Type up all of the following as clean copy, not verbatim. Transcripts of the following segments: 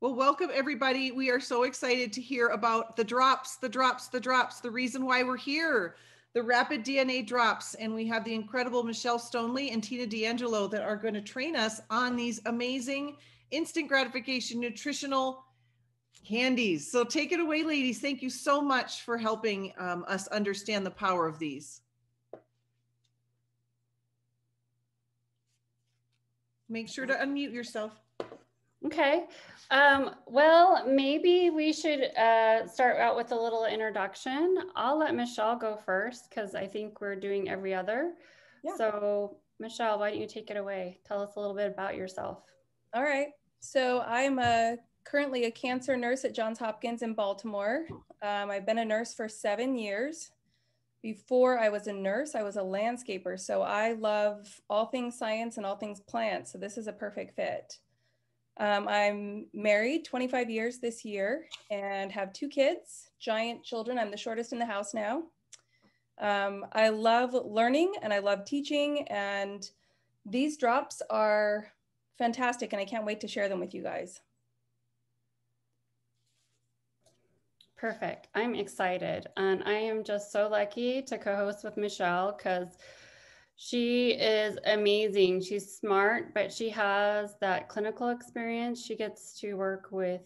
Well, welcome everybody. We are so excited to hear about the drops, the reason why we're here, the rapid DNA drops. And we have the incredible Michelle Stoneley and Tina D'Angelo that are going to train us on these amazing instant gratification nutritional candies. So take it away, ladies. Thank you so much for helping us understand the power of these. Make sure to unmute yourself. Okay. Well, maybe we should start out with a little introduction. I'll let Michelle go first because I think we're doing every other. Yeah. So Michelle, why don't you take it away? Tell us a little bit about yourself. All right. So I'm currently a cancer nurse at Johns Hopkins in Baltimore. I've been a nurse for 7 years. Before I was a nurse, I was a landscaper. So I love all things science and all things plants. So this is a perfect fit. I'm married 25 years this year and have 2 kids, giant children. I'm the shortest in the house now. I love learning and I love teaching, and these drops are fantastic and I can't wait to share them with you guys. Perfect. I'm excited. And I am just so lucky to co-host with Michelle because she is amazing. She's smart, but she has that clinical experience. She gets to work with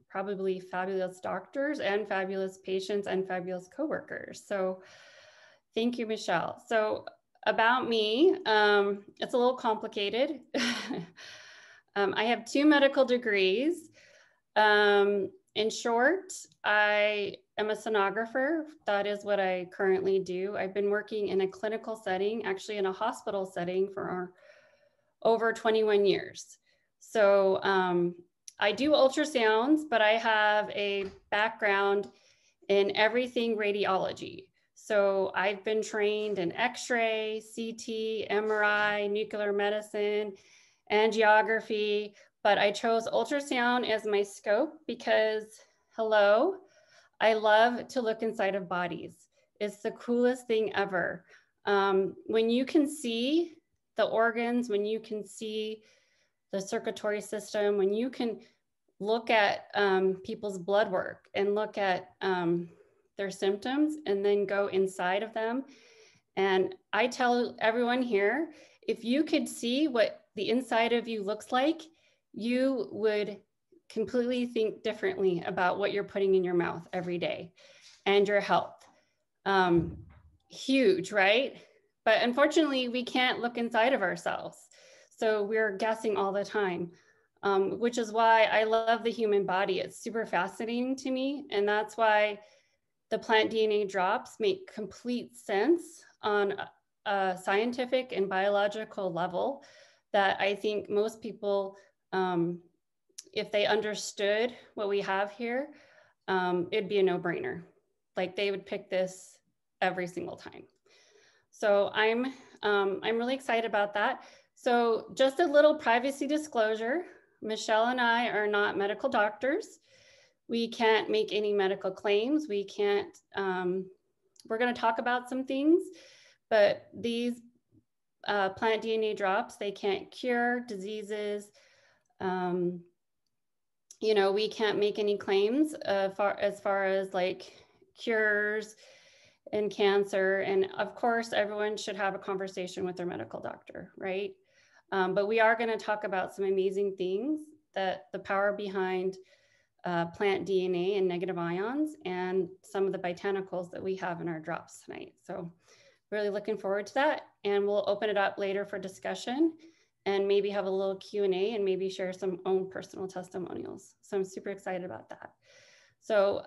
probably fabulous doctors and fabulous patients and fabulous coworkers. So thank you, Michelle. So about me, it's a little complicated. I have 2 medical degrees. In short, I am a sonographer. That is what I currently do. I've been working in a clinical setting, actually in a hospital setting for over 21 years. So I do ultrasounds, but I have a background in everything radiology. So I've been trained in X-ray, CT, MRI, nuclear medicine, angiography, but I chose ultrasound as my scope because, hello, I love to look inside of bodies. It's the coolest thing ever. When you can see the organs, when you can see the circulatory system, when you can look at people's blood work and look at their symptoms and then go inside of them. And I tell everyone here, if you could see what the inside of you looks like, you would completely think differently about what you're putting in your mouth every day and your health. Huge, right? But unfortunately, we can't look inside of ourselves. So we're guessing all the time, which is why I love the human body. It's super fascinating to me. And that's why the plant DNA drops make complete sense on a scientific and biological level that I think most people, if they understood what we have here, it'd be a no-brainer. Like they would pick this every single time. So I'm really excited about that. So just a little privacy disclosure, Michelle and I are not medical doctors. We can't make any medical claims. We can't, we're gonna talk about some things, but these plant DNA drops, they can't cure diseases. You know, we can't make any claims as far as like cures and cancer. And of course, everyone should have a conversation with their medical doctor, right? But we are gonna talk about some amazing things, that the power behind plant DNA and negative ions and some of the botanicals that we have in our drops tonight. So really looking forward to that. And we'll open it up later for discussion and maybe have a little Q&A and maybe share some own personal testimonials. So I'm super excited about that. So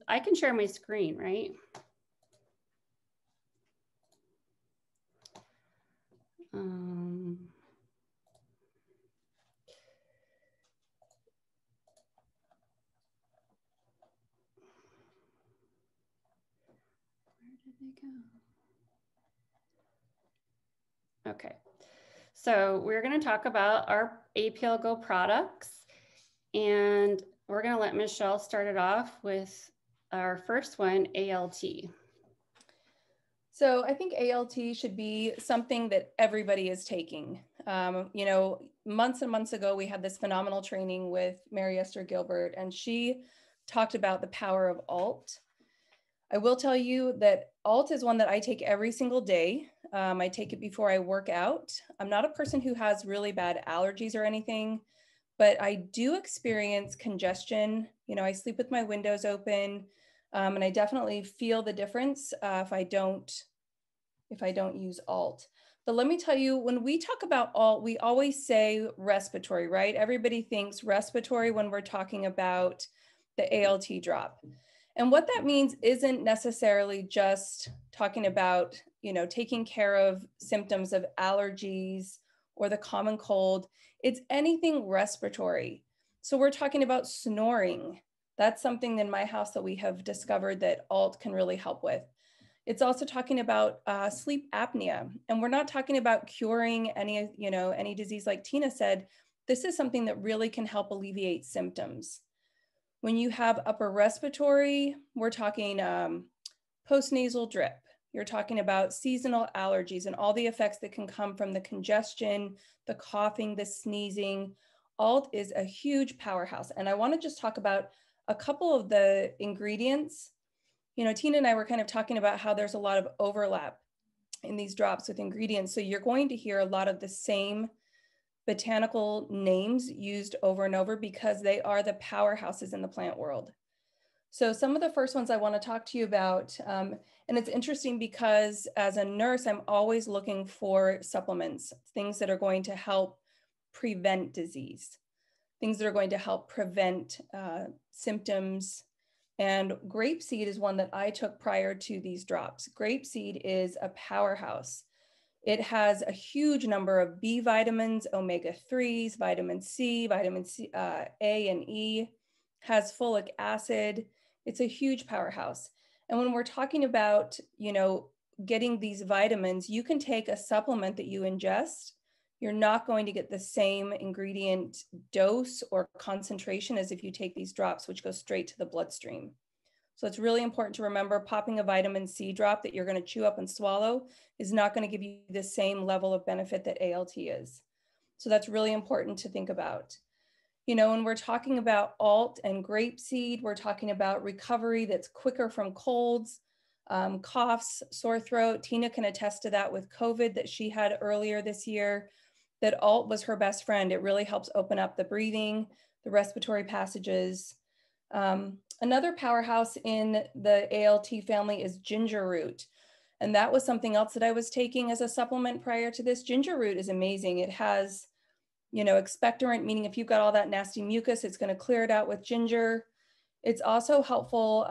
I can share my screen, right? Okay, so we're going to talk about our APLGO products, and we're going to let Michelle start it off with our first one, ALT. So I think ALT should be something that everybody is taking. You know, months and months ago, we had this phenomenal training with Mary Esther Gilbert, and she talked about the power of alt. I will tell you that alt is one that I take every single day. I take it before I work out. I'm not a person who has really bad allergies or anything, but I do experience congestion. You know, I sleep with my windows open, and I definitely feel the difference if I don't use alt. But let me tell you, when we talk about alt, we always say respiratory, right? Everybody thinks respiratory when we're talking about the ALT drop. And what that means isn't necessarily just talking about, you know, taking care of symptoms of allergies or the common cold. It's anything respiratory. So we're talking about snoring. That's something in my house that we have discovered that alt can really help with. It's also talking about sleep apnea. And we're not talking about curing any, you know, any disease like Tina said. This is something that really can help alleviate symptoms. When you have upper respiratory, we're talking postnasal drip. You're talking about seasonal allergies and all the effects that can come from the congestion, the coughing, the sneezing. Alt is a huge powerhouse. And I want to just talk about a couple of the ingredients. You know, Tina and I were kind of talking about how there's a lot of overlap in these drops with ingredients. So you're going to hear a lot of the same botanical names used over and over because they are the powerhouses in the plant world. So some of the first ones I want to talk to you about, and it's interesting because as a nurse, I'm always looking for supplements, things that are going to help prevent disease, things that are going to help prevent symptoms. And grapeseed is one that I took prior to these drops. Grapeseed is a powerhouse. It has a huge number of B vitamins, omega-3s, vitamin C, A and E, has folic acid. It's a huge powerhouse. And when we're talking about, you know, getting these vitamins, you can take a supplement that you ingest. You're not going to get the same ingredient dose or concentration as if you take these drops, which go straight to the bloodstream. So it's really important to remember popping a vitamin C drop that you're going to chew up and swallow is not going to give you the same level of benefit that ALT is. So that's really important to think about. You know, when we're talking about alt and grapeseed, we're talking about recovery that's quicker from colds, coughs, sore throat. Tina can attest to that with COVID that she had earlier this year, that alt was her best friend. It really helps open up the breathing, the respiratory passages. Another powerhouse in the ALT family is ginger root. And that was something else that I was taking as a supplement prior to this. Ginger root is amazing. It has, you know, expectorant, meaning if you've got all that nasty mucus, it's going to clear it out with ginger. It's also helpful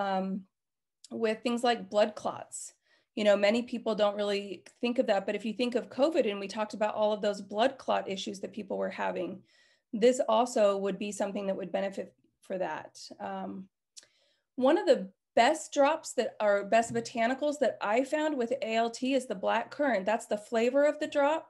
with things like blood clots. You know, many people don't really think of that, but if you think of COVID and we talked about all of those blood clot issues that people were having, this also would be something that would benefit for that. One of the best drops that are best botanicals that I found with ALT is the black currant. That's the flavor of the drop,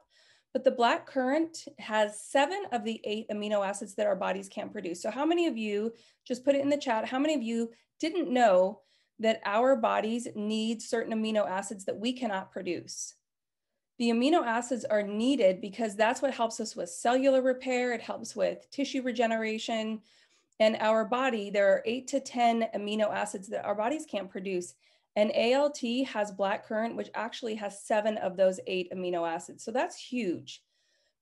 but the black currant has 7 of the 8 amino acids that our bodies can't produce. So how many of you, just put it in the chat, how many of you didn't know that our bodies need certain amino acids that we cannot produce? The amino acids are needed because that's what helps us with cellular repair. It helps with tissue regeneration. And our body, there are 8 to 10 amino acids that our bodies can't produce. And ALT has black currant, which actually has 7 of those 8 amino acids. So that's huge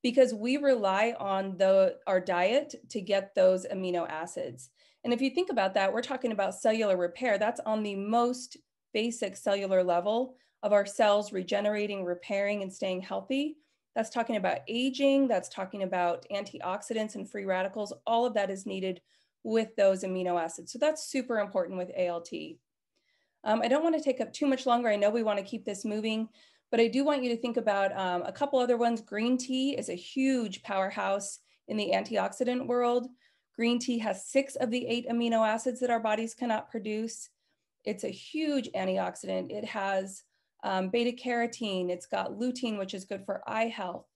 because we rely on our diet to get those amino acids. And if you think about that, we're talking about cellular repair. That's on the most basic cellular level of our cells regenerating, repairing, and staying healthy. That's talking about aging. That's talking about antioxidants and free radicals. All of that is needed with those amino acids. So that's super important with ALT. I don't want to take up too much longer. I know we want to keep this moving, but I do want you to think about a couple other ones. Green tea is a huge powerhouse in the antioxidant world. Green tea has 6 of the 8 amino acids that our bodies cannot produce. It's a huge antioxidant. It has beta carotene. It's got lutein, which is good for eye health.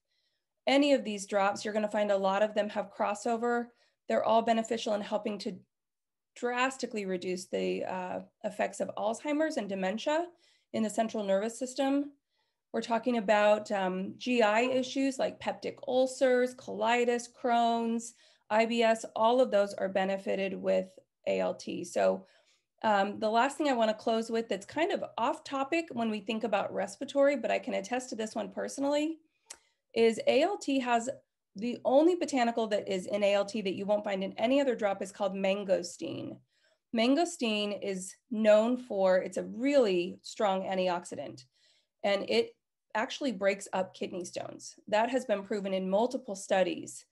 Any of these drops, you're going to find a lot of them have crossover. They're all beneficial in helping to drastically reduce the effects of Alzheimer's and dementia in the central nervous system. We're talking about GI issues like peptic ulcers, colitis, Crohn's, IBS. All of those are benefited with ALT. So the last thing I want to close with that's kind of off topic when we think about respiratory, but I can attest to this one personally, is ALT has the only botanical that is in ALT that you won't find in any other drop is called Mangosteen. Mangosteen is known for, it's a really strong antioxidant, and it actually breaks up kidney stones. That has been proven in multiple studies.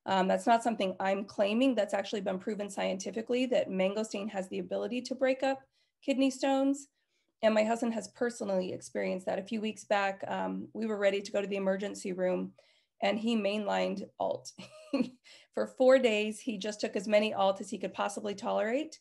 That's not something I'm claiming. That's actually been proven scientifically that mangosteen has the ability to break up kidney stones. And my husband has personally experienced that. A few weeks back, we were ready to go to the emergency room and he mainlined alt. For 4 days, he just took as many alt as he could possibly tolerate.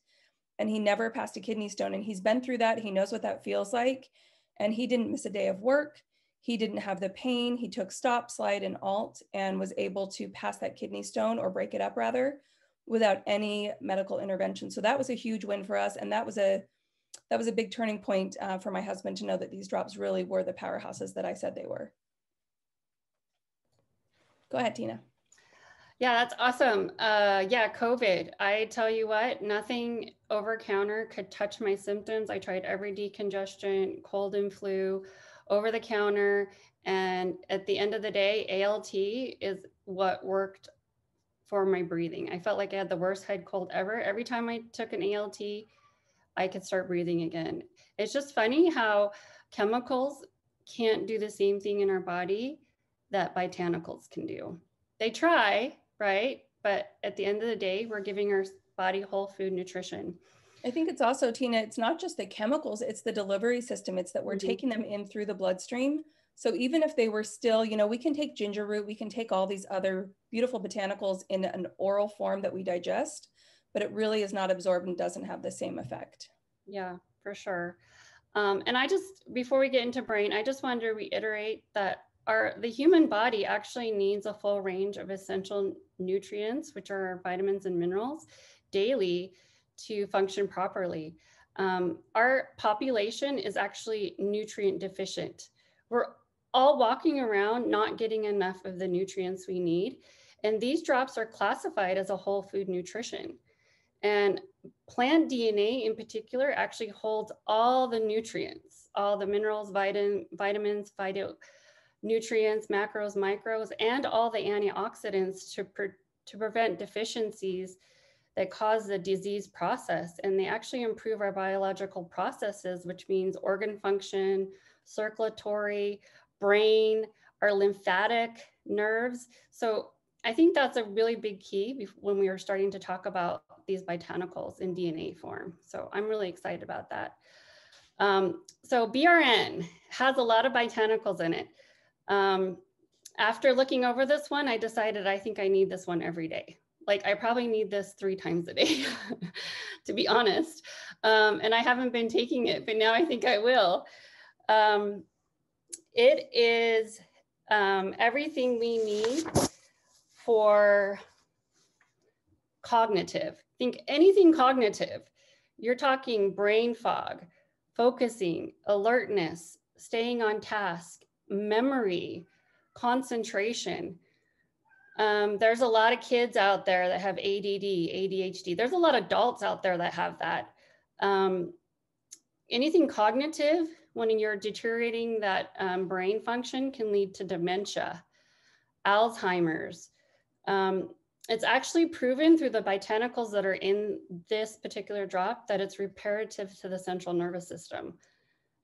And he never passed a kidney stone. And he's been through that. He knows what that feels like. And he didn't miss a day of work. He didn't have the pain. He took stop, slide, and alt and was able to pass that kidney stone, or break it up rather, without any medical intervention. So that was a huge win for us. And that was a big turning point for my husband to know that these drops really were the powerhouses that I said they were. Go ahead, Tina. Yeah, that's awesome. Yeah, COVID. I tell you what, nothing over counter could touch my symptoms. I tried every decongestant, cold and flu, over the counter. And at the end of the day, ALT is what worked for my breathing. I felt like I had the worst head cold ever. Every time I took an ALT, I could start breathing again. It's just funny how chemicals can't do the same thing in our body that botanicals can do. They try, right? But at the end of the day, we're giving our body whole food nutrition. I think it's also, Tina, it's not just the chemicals, it's the delivery system. It's that we're taking them in through the bloodstream. So even if they were still, you know, we can take ginger root, we can take all these other beautiful botanicals in an oral form that we digest, but it really is not absorbed and doesn't have the same effect. Yeah, for sure. And I just, before we get into brain, I just wanted to reiterate that the human body actually needs a full range of essential nutrients, which are vitamins and minerals, daily to function properly. Our population is actually nutrient deficient. We're all walking around not getting enough of the nutrients we need. And these drops are classified as a whole food nutrition. And plant DNA in particular actually holds all the nutrients, all the minerals, vitamins, nutrients, macros, micros, and all the antioxidants to prevent deficiencies that cause the disease process. And they actually improve our biological processes, which means organ function, circulatory, brain, our lymphatic nerves. So I think that's a really big key when we were starting to talk about these botanicals in DNA form. So I'm really excited about that. So BRN has a lot of botanicals in it. After looking over this one, I decided I think I need this one every day. Like I probably need this 3 times a day, to be honest. And I haven't been taking it, but now I think I will. It is everything we need for cognitive. Think anything cognitive. You're talking brain fog, focusing, alertness, staying on task, memory, concentration. There's a lot of kids out there that have ADD, ADHD. There's a lot of adults out there that have that. Anything cognitive, when you're deteriorating that brain function, can lead to dementia, Alzheimer's. It's actually proven through the botanicals that are in this particular drop that it's reparative to the central nervous system.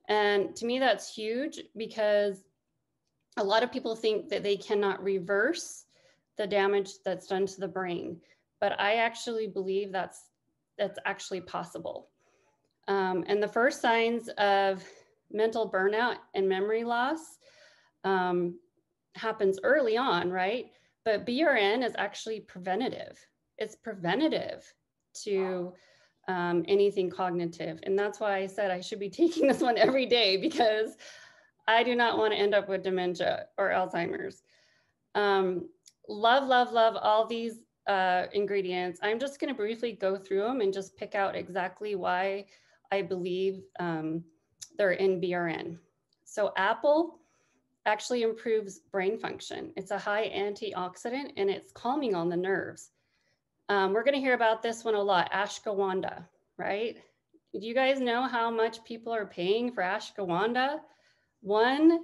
And to me, that's huge because a lot of people think that they cannot reverse the damage that's done to the brain. But I actually believe that's actually possible. And the first signs of mental burnout and memory loss happens early on, right? But BRN is actually preventative. It's preventative to anything cognitive. And that's why I said I should be taking this one every day, because I do not want to end up with dementia or Alzheimer's. Love, love, love all these ingredients. I'm just going to briefly go through them and just pick out exactly why I believe they're in BRN. So apple actually improves brain function. It's a high antioxidant and it's calming on the nerves. We're going to hear about this one a lot, ashwagandha, right? Do you guys know how much people are paying for ashwagandha? One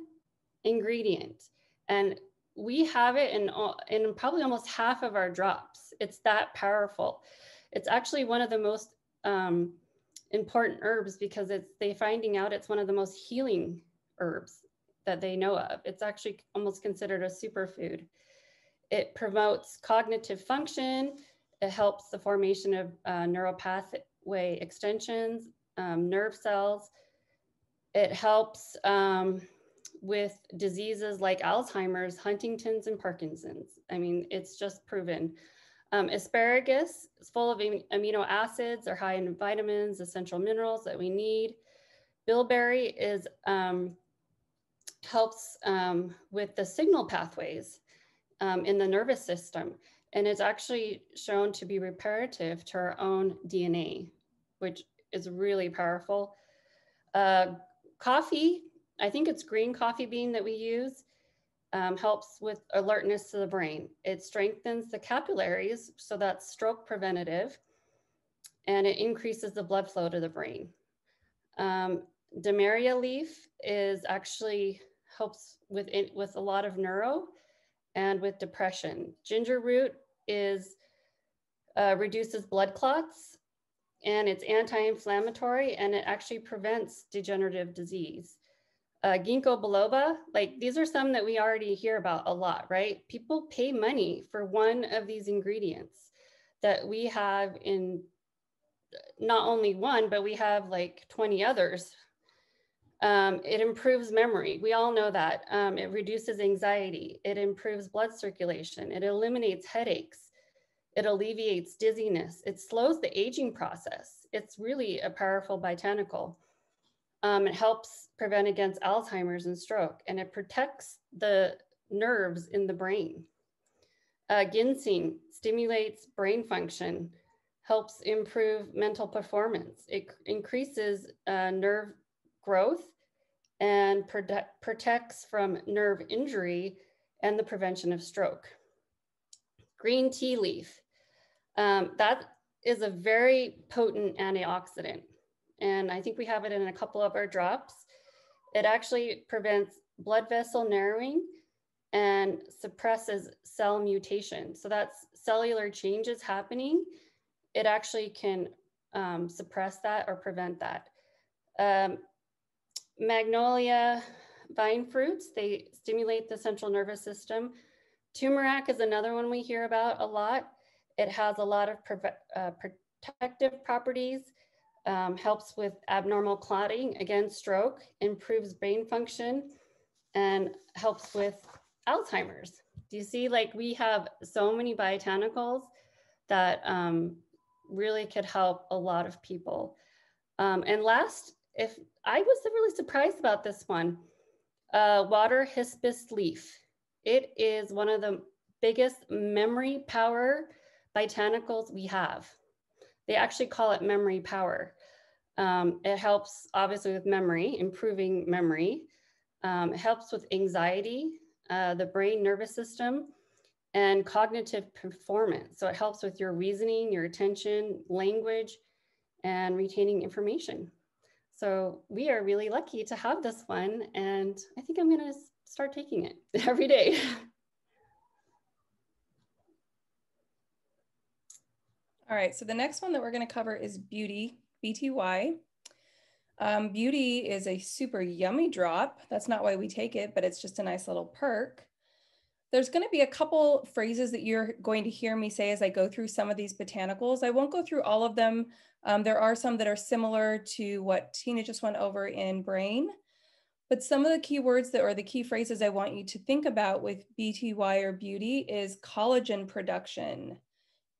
ingredient. And we have it in probably almost half of our drops. It's that powerful. It's actually one of the most important herbs because they're finding out it's one of the most healing herbs that they know of. It's actually almost considered a superfood. It promotes cognitive function. It helps the formation of neural pathway extensions, nerve cells. It helps with diseases like Alzheimer's, Huntington's, and Parkinson's. I mean, it's just proven. Asparagus is full of amino acids, are high in vitamins, essential minerals that we need. Bilberry is helps with the signal pathways in the nervous system. And it's actually shown to be reparative to our own DNA, which is really powerful. Coffee, I think it's green coffee bean that we use, helps with alertness to the brain. It strengthens the capillaries, so that's stroke preventative, and it increases the blood flow to the brain. Demeria leaf is actually helps with a lot of neuro and with depression. Ginger root is reduces blood clots, and it's anti-inflammatory, and it actually prevents degenerative disease. Ginkgo biloba, like these are some that we already hear about a lot, right? People pay money for one of these ingredients that we have in not only one, but we have like 20 others. It improves memory. We all know that. It reduces anxiety. It improves blood circulation. It eliminates headaches. It alleviates dizziness. It slows the aging process. It's really a powerful botanical. It helps prevent against Alzheimer's and stroke, and it protects the nerves in the brain. Ginseng stimulates brain function, helps improve mental performance. It increases nerve growth and protects from nerve injury and the prevention of stroke. Green tea leaf, that is a very potent antioxidant. And I think we have it in a couple of our drops. It actually prevents blood vessel narrowing and suppresses cell mutation. So that's cellular changes happening. It actually can suppress that or prevent that. Magnolia vine fruits, they stimulate the central nervous system. Turmeric is another one we hear about a lot. It has a lot of protective properties, helps with abnormal clotting, again, stroke, improves brain function, and helps with Alzheimer's. Do you see, like we have so many botanicals that really could help a lot of people. And last, if I was really surprised about this one, water hibiscus leaf. It is one of the biggest memory power botanicals we have. They actually call it memory power. It helps obviously with memory, improving memory. It helps with anxiety, the brain nervous system, and cognitive performance. So it helps with your reasoning, your attention, language, and retaining information. So we are really lucky to have this one, and I think I'm gonna start taking it every day. All right, so the next one that we're going to cover is Beauty, BTY. Beauty is a super yummy drop. That's not why we take it, but it's just a nice little perk. There's going to be a couple phrases that you're going to hear me say as I go through some of these botanicals. I won't go through all of them. There are some that are similar to what Tina just went over in brain, but some of the key words that are the key phrases I want you to think about with BTY or Beauty is collagen production,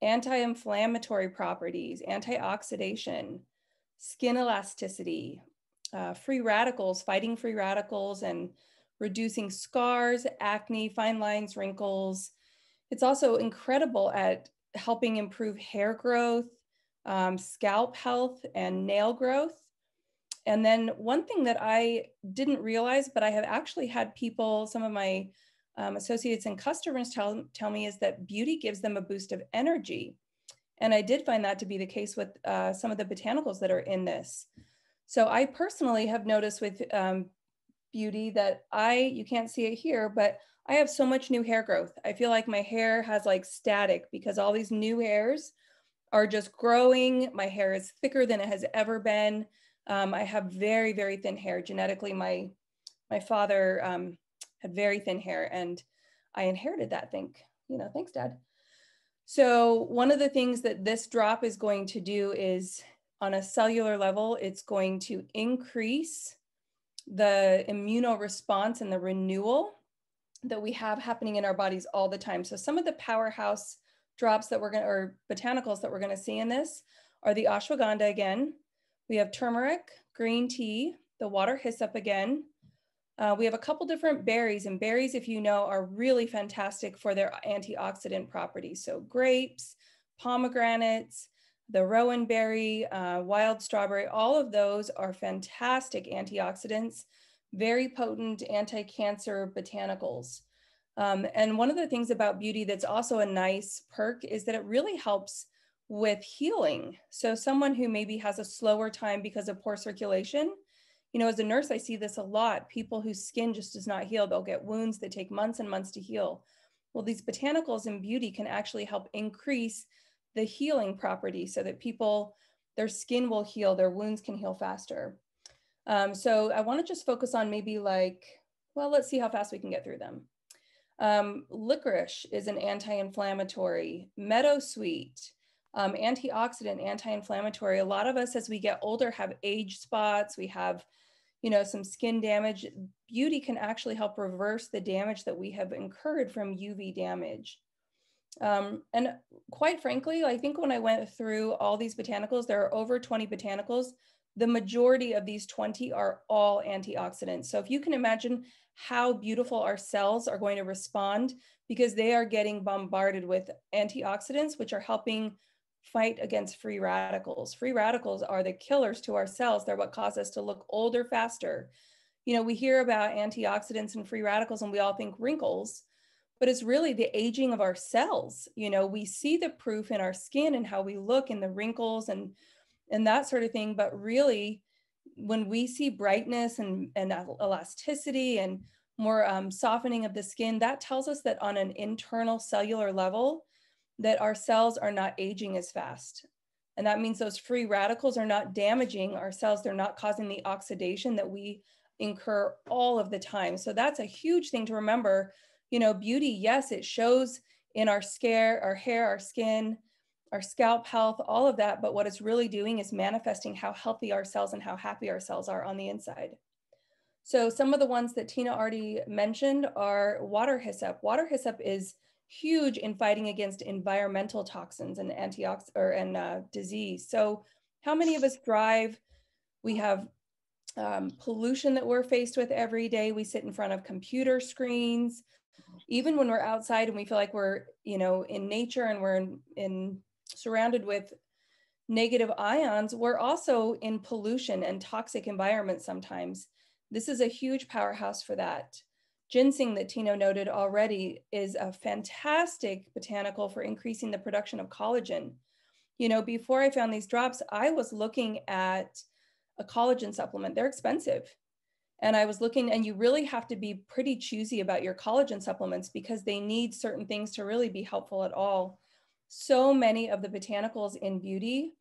anti-inflammatory properties, antioxidation, skin elasticity, free radicals, fighting free radicals, and reducing scars, acne, fine lines, wrinkles. It's also incredible at helping improve hair growth, scalp health, and nail growth. And then one thing that I didn't realize, but I have actually had people, some of my associates and customers tell me, is that beauty gives them a boost of energy. And I did find that to be the case with some of the botanicals that are in this. So I personally have noticed with beauty that you can't see it here, but I have so much new hair growth. I feel like my hair has like static because all these new hairs are just growing. My hair is thicker than it has ever been. I have very, very thin hair. Genetically, my father had very thin hair, and I inherited that. Thanks, Dad. So one of the things that this drop is going to do is, on a cellular level, it's going to increase the immunoresponse and the renewal that we have happening in our bodies all the time. So some of the powerhouse drops that or botanicals that we're going to see in this are the ashwagandha again. We have turmeric, green tea, the water hyssop again. We have a couple different berries, and berries, if you know, are really fantastic for their antioxidant properties. So grapes, pomegranates, the rowan berry, wild strawberry, all of those are fantastic antioxidants, very potent anti-cancer botanicals. And one of the things about beauty that's also a nice perk is that it really helps with healing. So someone who maybe has a slower time because of poor circulation, as a nurse, I see this a lot. People whose skin just does not heal, they'll get wounds that take months and months to heal. Well, these botanicals in beauty can actually help increase the healing property so that their skin will heal, their wounds can heal faster. So I want to just focus on maybe let's see how fast we can get through them. Licorice is an anti-inflammatory. Meadowsweet, antioxidant, anti-inflammatory. A lot of us, as we get older, have age spots. We have, some skin damage. Beauty can actually help reverse the damage that we have incurred from UV damage. And quite frankly, I think when I went through all these botanicals, there are over 20 botanicals. The majority of these 20 are all antioxidants. So if you can imagine how beautiful our cells are going to respond, because they are getting bombarded with antioxidants, which are helping fight against free radicals. Free radicals are the killers to our cells. They're what cause us to look older faster. We hear about antioxidants and free radicals and we all think wrinkles, but it's really the aging of our cells. We see the proof in our skin and how we look in the wrinkles and that sort of thing. But really, when we see brightness and elasticity and more softening of the skin, that tells us that on an internal cellular level, that our cells are not aging as fast. And that means those free radicals are not damaging our cells. They're not causing the oxidation that we incur all of the time. So that's a huge thing to remember. Beauty, yes, it shows in our hair, our skin, our scalp health, all of that. But what it's really doing is manifesting how healthy our cells and how happy our cells are on the inside. So some of the ones that Tina already mentioned are water hyssop. Water hyssop is huge in fighting against environmental toxins and disease. So how many of us drive? We have pollution that we're faced with every day. We sit in front of computer screens. Even when we're outside and we feel like we're, in nature and we're surrounded with negative ions, we're also in pollution and toxic environments sometimes. This is a huge powerhouse for that. Ginseng, that Tino noted already, is a fantastic botanical for increasing the production of collagen. Before I found these drops, I was looking at a collagen supplement. They're expensive. And I was looking, and you really have to be pretty choosy about your collagen supplements because they need certain things to really be helpful at all. So many of the botanicals in beauty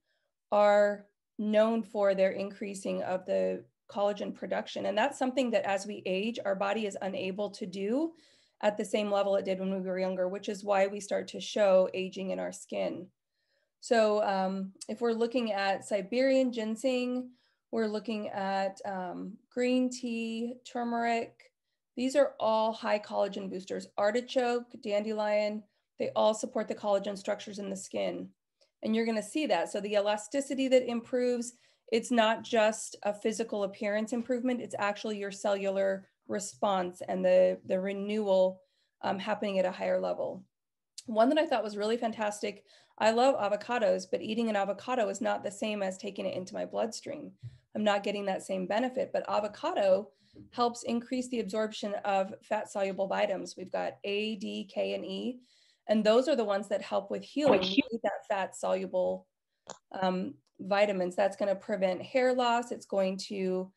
are known for their increasing of the collagen production. And that's something that as we age, our body is unable to do at the same level it did when we were younger, which is why we start to show aging in our skin. So if we're looking at Siberian ginseng, we're looking at green tea, turmeric. These are all high collagen boosters. Artichoke, dandelion, they all support the collagen structures in the skin. And you're gonna see that. So the elasticity that improves, it's not just a physical appearance improvement, it's actually your cellular response and the renewal happening at a higher level. One that I thought was really fantastic, I love avocados, but eating an avocado is not the same as taking it into my bloodstream. I'm not getting that same benefit, but avocado helps increase the absorption of fat-soluble vitamins. We've got A, D, K, and E, and those are the ones that help with healing. You need that fat-soluble vitamins. That's going to prevent hair loss. It's going to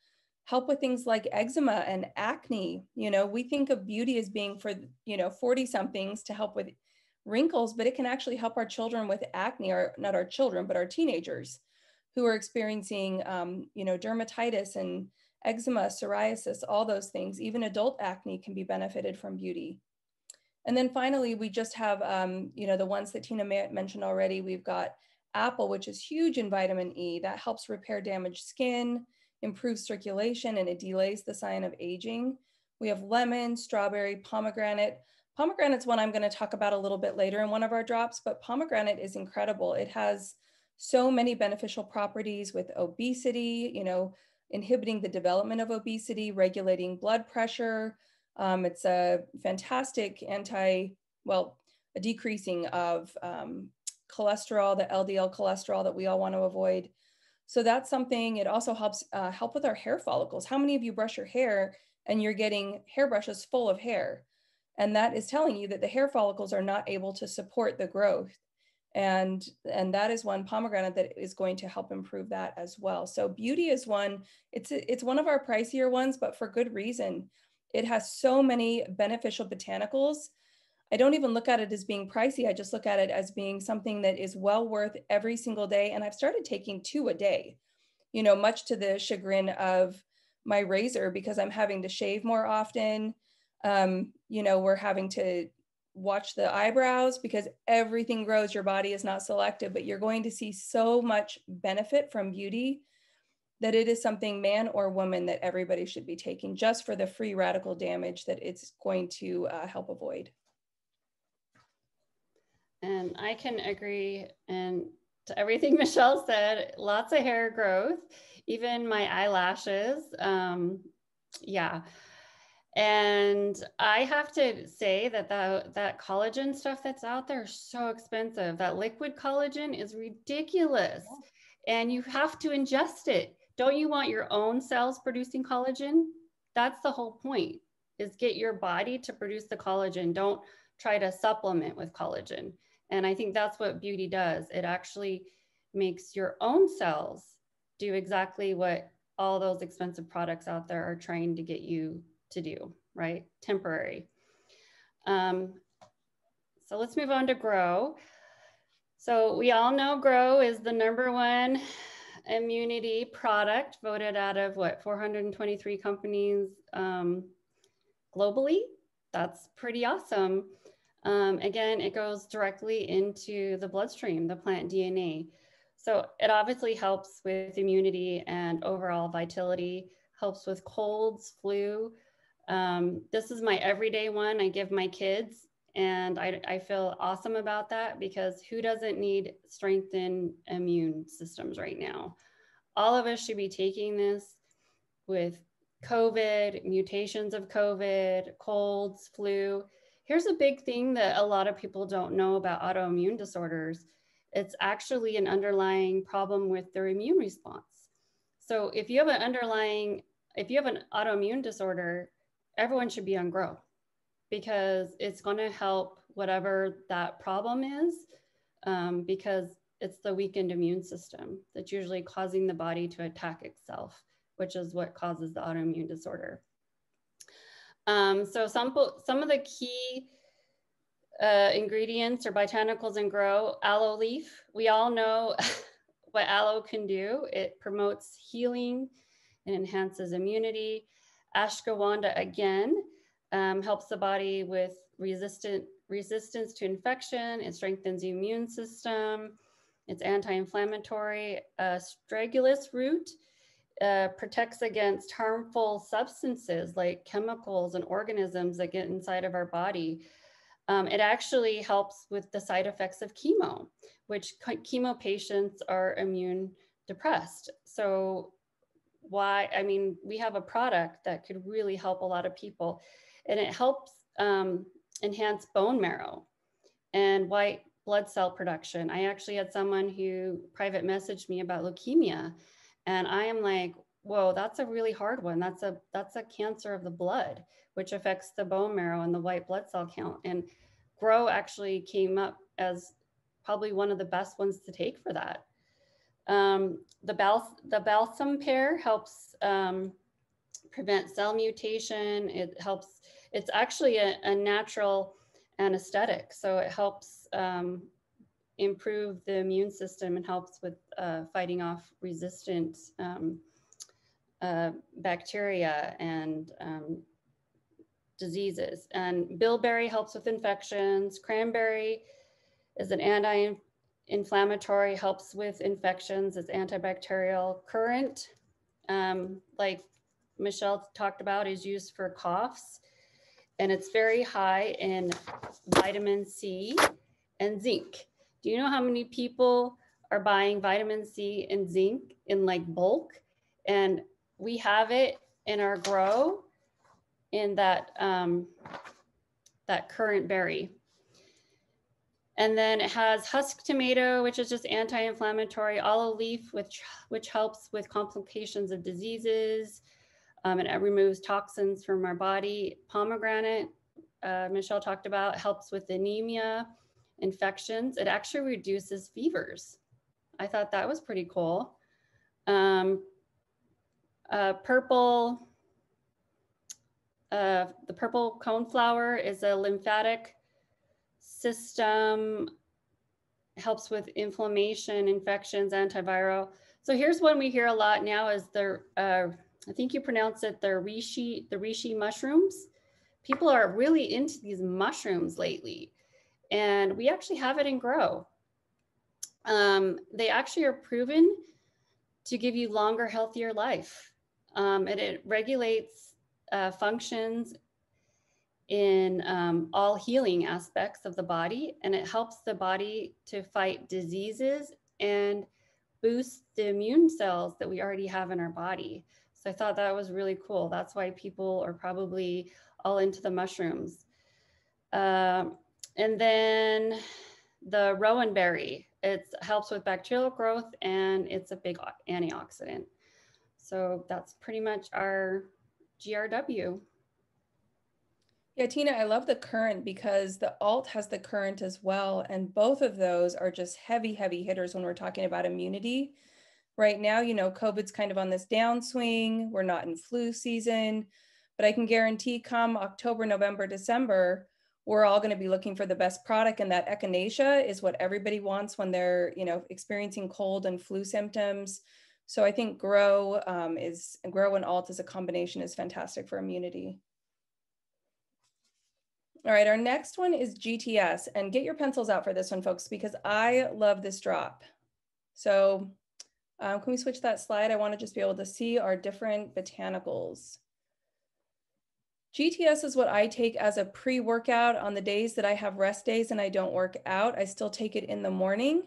help with things like eczema and acne. You know, we think of beauty as being for, 40 somethings to help with wrinkles, but it can actually help our children with acne, or not our children, but our teenagers who are experiencing, dermatitis and eczema, psoriasis, all those things. Even adult acne can be benefited from beauty. And then finally, we just have, the ones that Tina mentioned already. We've got apple, which is huge in vitamin E. That helps repair damaged skin, improves circulation, and it delays the sign of aging. We have lemon, strawberry, pomegranate. Pomegranate's one I'm going to talk about a little bit later in one of our drops, but pomegranate is incredible. It has so many beneficial properties with obesity, inhibiting the development of obesity, regulating blood pressure. It's a fantastic a decreasing of cholesterol, the LDL cholesterol that we all want to avoid. So that's something. It also helps help with our hair follicles. How many of you brush your hair and you're getting hairbrushes full of hair? And that is telling you that the hair follicles are not able to support the growth. And that is one pomegranate that is going to help improve that as well. So beauty is one. It's one of our pricier ones, but for good reason. It has so many beneficial botanicals. I don't even look at it as being pricey. I just look at it as being something that is well worth every single day. And I've started taking 2 a day, much to the chagrin of my razor, because I'm having to shave more often. We're having to watch the eyebrows because everything grows. Your body is not selective, but you're going to see so much benefit from beauty that it is something, man or woman, that everybody should be taking just for the free radical damage that it's going to help avoid. And I can agree and to everything Michelle said. Lots of hair growth, even my eyelashes. Yeah. And I have to say that that collagen stuff that's out there is so expensive. That liquid collagen is ridiculous. And you have to ingest it. Don't you want your own cells producing collagen? That's the whole point, is get your body to produce the collagen. Don't try to supplement with collagen. And I think that's what beauty does. It actually makes your own cells do exactly what all those expensive products out there are trying to get you to do, right? Temporary. So let's move on to Grow. So we all know Grow is the #1 immunity product, voted out of 423 companies globally. That's pretty awesome. Again, it goes directly into the bloodstream, the plant DNA. So it obviously helps with immunity and overall vitality, helps with colds, flu. This is my everyday one I give my kids, and I feel awesome about that, because who doesn't need strengthened immune systems right now? All of us should be taking this with COVID, mutations of COVID, colds, flu. Here's a big thing that a lot of people don't know about autoimmune disorders. It's actually an underlying problem with their immune response. So if you have an autoimmune disorder, everyone should be on Grow, because it's going to help whatever that problem is, because it's the weakened immune system that's usually causing the body to attack itself, which is what causes the autoimmune disorder. So some of the key ingredients or botanicals in Grow: aloe leaf. We all know what aloe can do. It promotes healing and enhances immunity. Ashwagandha, again, helps the body with resistance to infection. It strengthens the immune system. It's anti-inflammatory. Asparagus root protects against harmful substances like chemicals and organisms that get inside of our body. It actually helps with the side effects of chemo, which chemo patients are immune depressed. So we have a product that could really help a lot of people, and it helps enhance bone marrow. and white blood cell production. I actually had someone who private messaged me about leukemia, and I am like, whoa, that's a really hard one. That's a cancer of the blood, which affects the bone marrow and the white blood cell count. And Grow actually came up as probably one of the best ones to take for that. The balsam pear helps prevent cell mutation. It helps, it's actually a natural anesthetic. So it helps improve the immune system and helps with fighting off resistant bacteria and diseases. And bilberry helps with infections. Cranberry is an anti-inflammatory, helps with infections. It's antibacterial. Currant, like Michelle talked about, is used for coughs, and it's very high in vitamin C and zinc. Do you know how many people are buying vitamin C and zinc in like bulk? And we have it in our Grow in that, that currant berry. And then it has husk tomato, which is just anti-inflammatory, olive leaf, which helps with complications of diseases, and it removes toxins from our body. Pomegranate, Michelle talked about, helps with anemia, infections. It actually reduces fevers. I thought that was pretty cool. Purple, the purple coneflower is a lymphatic system, helps with inflammation, infections, antiviral. So here's one we hear a lot now is the, I think you pronounce it the reishi mushrooms. People are really into these mushrooms lately, and we actually have it in Grow. They actually are proven to give you longer, healthier life. And it regulates functions in all healing aspects of the body, and it helps the body to fight diseases and boost the immune cells that we already have in our body. So I thought that was really cool. That's why people are probably all into the mushrooms. And then the rowan berry, it helps with bacterial growth, and it's a big antioxidant. So that's pretty much our GRW. Yeah, Tina, I love the currant because the alt has the currant as well. And both of those are just heavy, heavy hitters when we're talking about immunity. Right now, you know, COVID's kind of on this downswing. We're not in flu season, but I can guarantee come October, November, December, we're all going to be looking for the best product. And that echinacea is what everybody wants when they're, you know, experiencing cold and flu symptoms. So I think Grow and alt as a combination is fantastic for immunity. All right, our next one is GTS, and get your pencils out for this one, folks, because I love this drop. So can we switch that slide? I want to just be able to see our different botanicals. GTS is what I take as a pre-workout on the days that I have rest days and I don't work out. I still take it in the morning.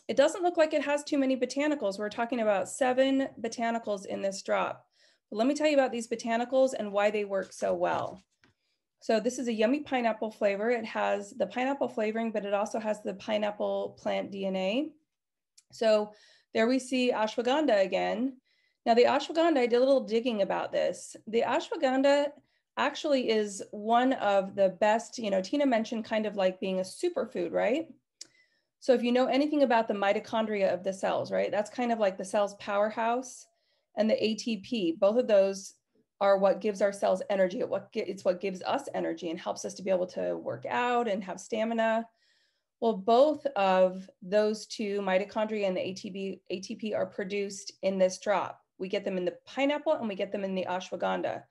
It doesn't look like it has too many botanicals. We're talking about 7 botanicals in this drop. But let me tell you about these botanicals and why they work so well. So this is a yummy pineapple flavor. It has the pineapple flavoring, but it also has the pineapple plant DNA. So there we see ashwagandha again. Now the ashwagandha, I did a little digging about this. The ashwagandha actually is one of the best, you know, Tina mentioned kind of like being a superfood, right? So if you know anything about the mitochondria of the cells, right? That's kind of like the cell's powerhouse, and the ATP, both of those are what gives our cells energy. It's what gives us energy and helps us to be able to work out and have stamina. Well, both of those two, mitochondria and the ATP are produced in this drop. We get them in the pineapple and we get them in the ashwagandha.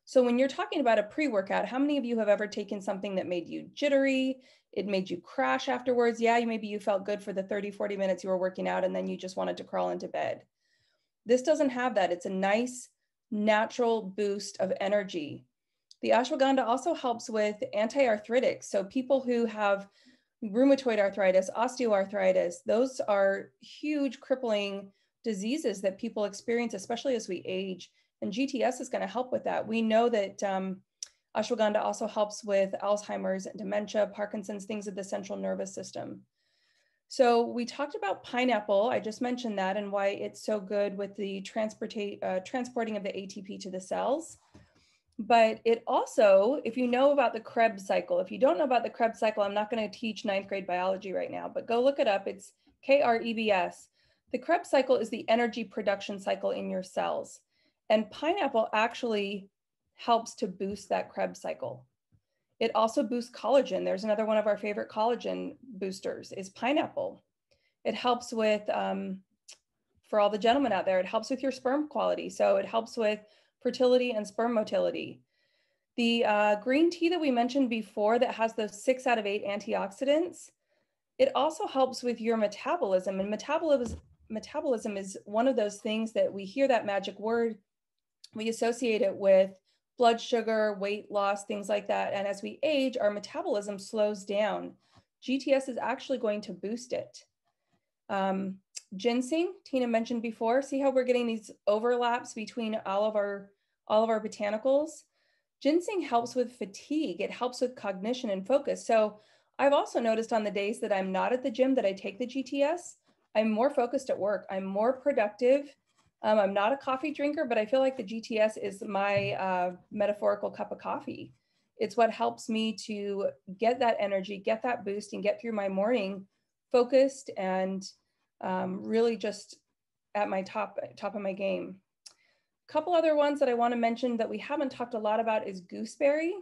So when you're talking about a pre-workout, how many of you have ever taken something that made you jittery? It made you crash afterwards. Yeah, maybe you felt good for the 30, 40 minutes you were working out and then you just wanted to crawl into bed. This doesn't have that. It's a nice, natural boost of energy. The ashwagandha also helps with anti-arthritic. So people who have rheumatoid arthritis, osteoarthritis, those are huge crippling diseases that people experience, especially as we age. And GTS is going to help with that. We know that Ashwagandha also helps with Alzheimer's, dementia, Parkinson's, things of the central nervous system. So we talked about pineapple. I just mentioned that and why it's so good with the transporting of the ATP to the cells. But it also, if you know about the Krebs cycle, if you don't know about the Krebs cycle, I'm not going to teach 9th grade biology right now, but go look it up. It's KREBS. The Krebs cycle is the energy production cycle in your cells. And pineapple actually helps to boost that Krebs cycle. It also boosts collagen. There's another one of our favorite collagen boosters is pineapple. It helps with, for all the gentlemen out there, it helps with your sperm quality. So it helps with fertility and sperm motility. The green tea that we mentioned before that has those 6 out of 8 antioxidants, it also helps with your metabolism. And metabolism is one of those things that we hear that magic word, we associate it with blood sugar, weight loss, things like that. And as we age, our metabolism slows down. GTS is actually going to boost it. Ginseng, Tina mentioned before, see how we're getting these overlaps between all of our botanicals? Ginseng helps with fatigue. It helps with cognition and focus. So I've also noticed on the days that I'm not at the gym that I take the GTS, I'm more focused at work. I'm more productive. I'm not a coffee drinker, but I feel like the GTS is my metaphorical cup of coffee. It's what helps me to get that energy, get that boost, and get through my morning focused and really just at my top of my game. A couple other ones that I want to mention that we haven't talked a lot about is gooseberry.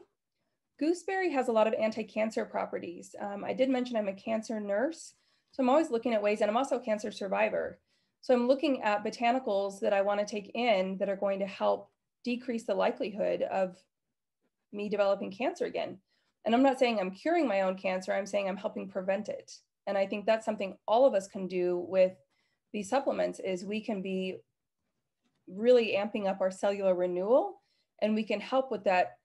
Gooseberry has a lot of anti-cancer properties. I did mention I'm a cancer nurse, so I'm always looking at ways, and I'm also a cancer survivor. So I'm looking at botanicals that I want to take in that are going to help decrease the likelihood of me developing cancer again. And I'm not saying I'm curing my own cancer, I'm saying I'm helping prevent it. And I think that's something all of us can do with these supplements is we can be really amping up our cellular renewal, and we can help with that.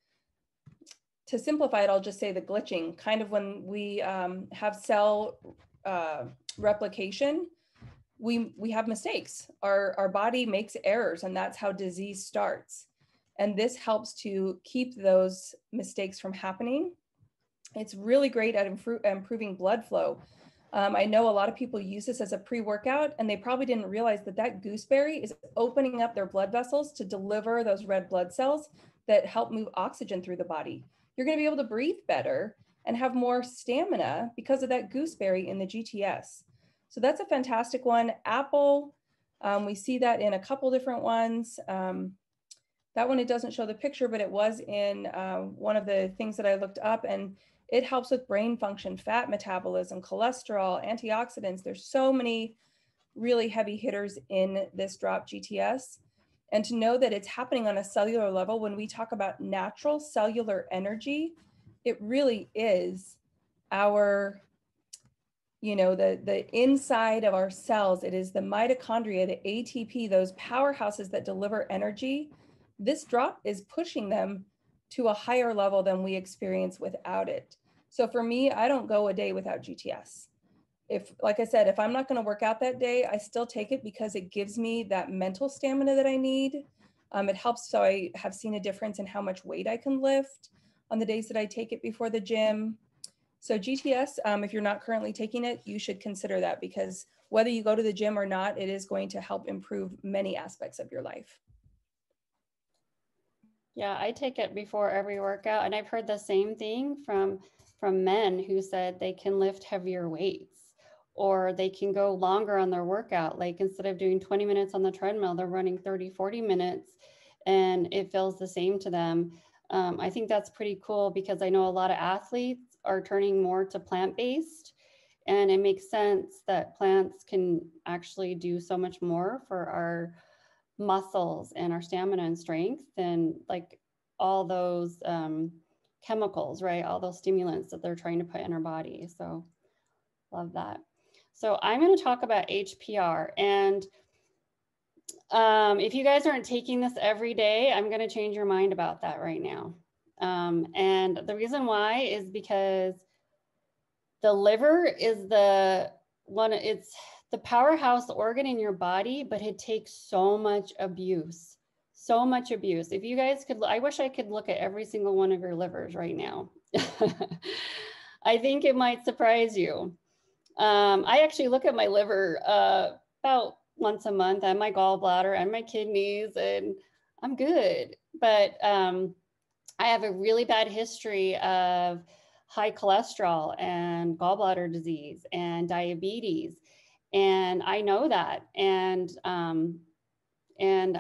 To simplify it, I'll just say the glitching, kind of when we have cell replication, we have mistakes. Our body makes errors, and that's how disease starts. And this helps to keep those mistakes from happening. It's really great at improving blood flow. I know a lot of people use this as a pre-workout, and they probably didn't realize that that gooseberry is opening up their blood vessels to deliver those red blood cells that help move oxygen through the body. You're going to be able to breathe better and have more stamina because of that gooseberry in the GTS. So that's a fantastic one. Apple, we see that in a couple different ones. That one, it doesn't show the picture, but it was in one of the things that I looked up, and it helps with brain function, fat metabolism, cholesterol, antioxidants. There's so many really heavy hitters in this drop GTS. And to know that it's happening on a cellular level, when we talk about natural cellular energy, it really is our, the inside of our cells. It is the mitochondria, the ATP, those powerhouses that deliver energy. This drop is pushing them to a higher level than we experience without it. So for me, I don't go a day without GTS. Like I said, if I'm not going to work out that day, I still take it because it gives me that mental stamina that I need. It helps. So I have seen a difference in how much weight I can lift on the days that I take it before the gym. So GTS, if you're not currently taking it, you should consider that, because whether you go to the gym or not, it is going to help improve many aspects of your life. Yeah, I take it before every workout, and I've heard the same thing from men who said they can lift heavier weights, or they can go longer on their workout. Like instead of doing 20 minutes on the treadmill, they're running 30, 40 minutes, and it feels the same to them. I think that's pretty cool, because I know a lot of athletes are turning more to plant-based, and it makes sense that plants can actually do so much more for our muscles and our stamina and strength than like all those chemicals, right? All those stimulants that they're trying to put in our body. So love that. So I'm going to talk about HPR, and if you guys aren't taking this every day, I'm going to change your mind about that right now. And the reason why is because the liver is it's the powerhouse organ in your body, but it takes so much abuse, so much abuse. If you guys could, I wish I could look at every single one of your livers right now. I think it might surprise you. I actually look at my liver about once a month, and my gallbladder and my kidneys, and I'm good. But I have a really bad history of high cholesterol and gallbladder disease and diabetes. And I know that. And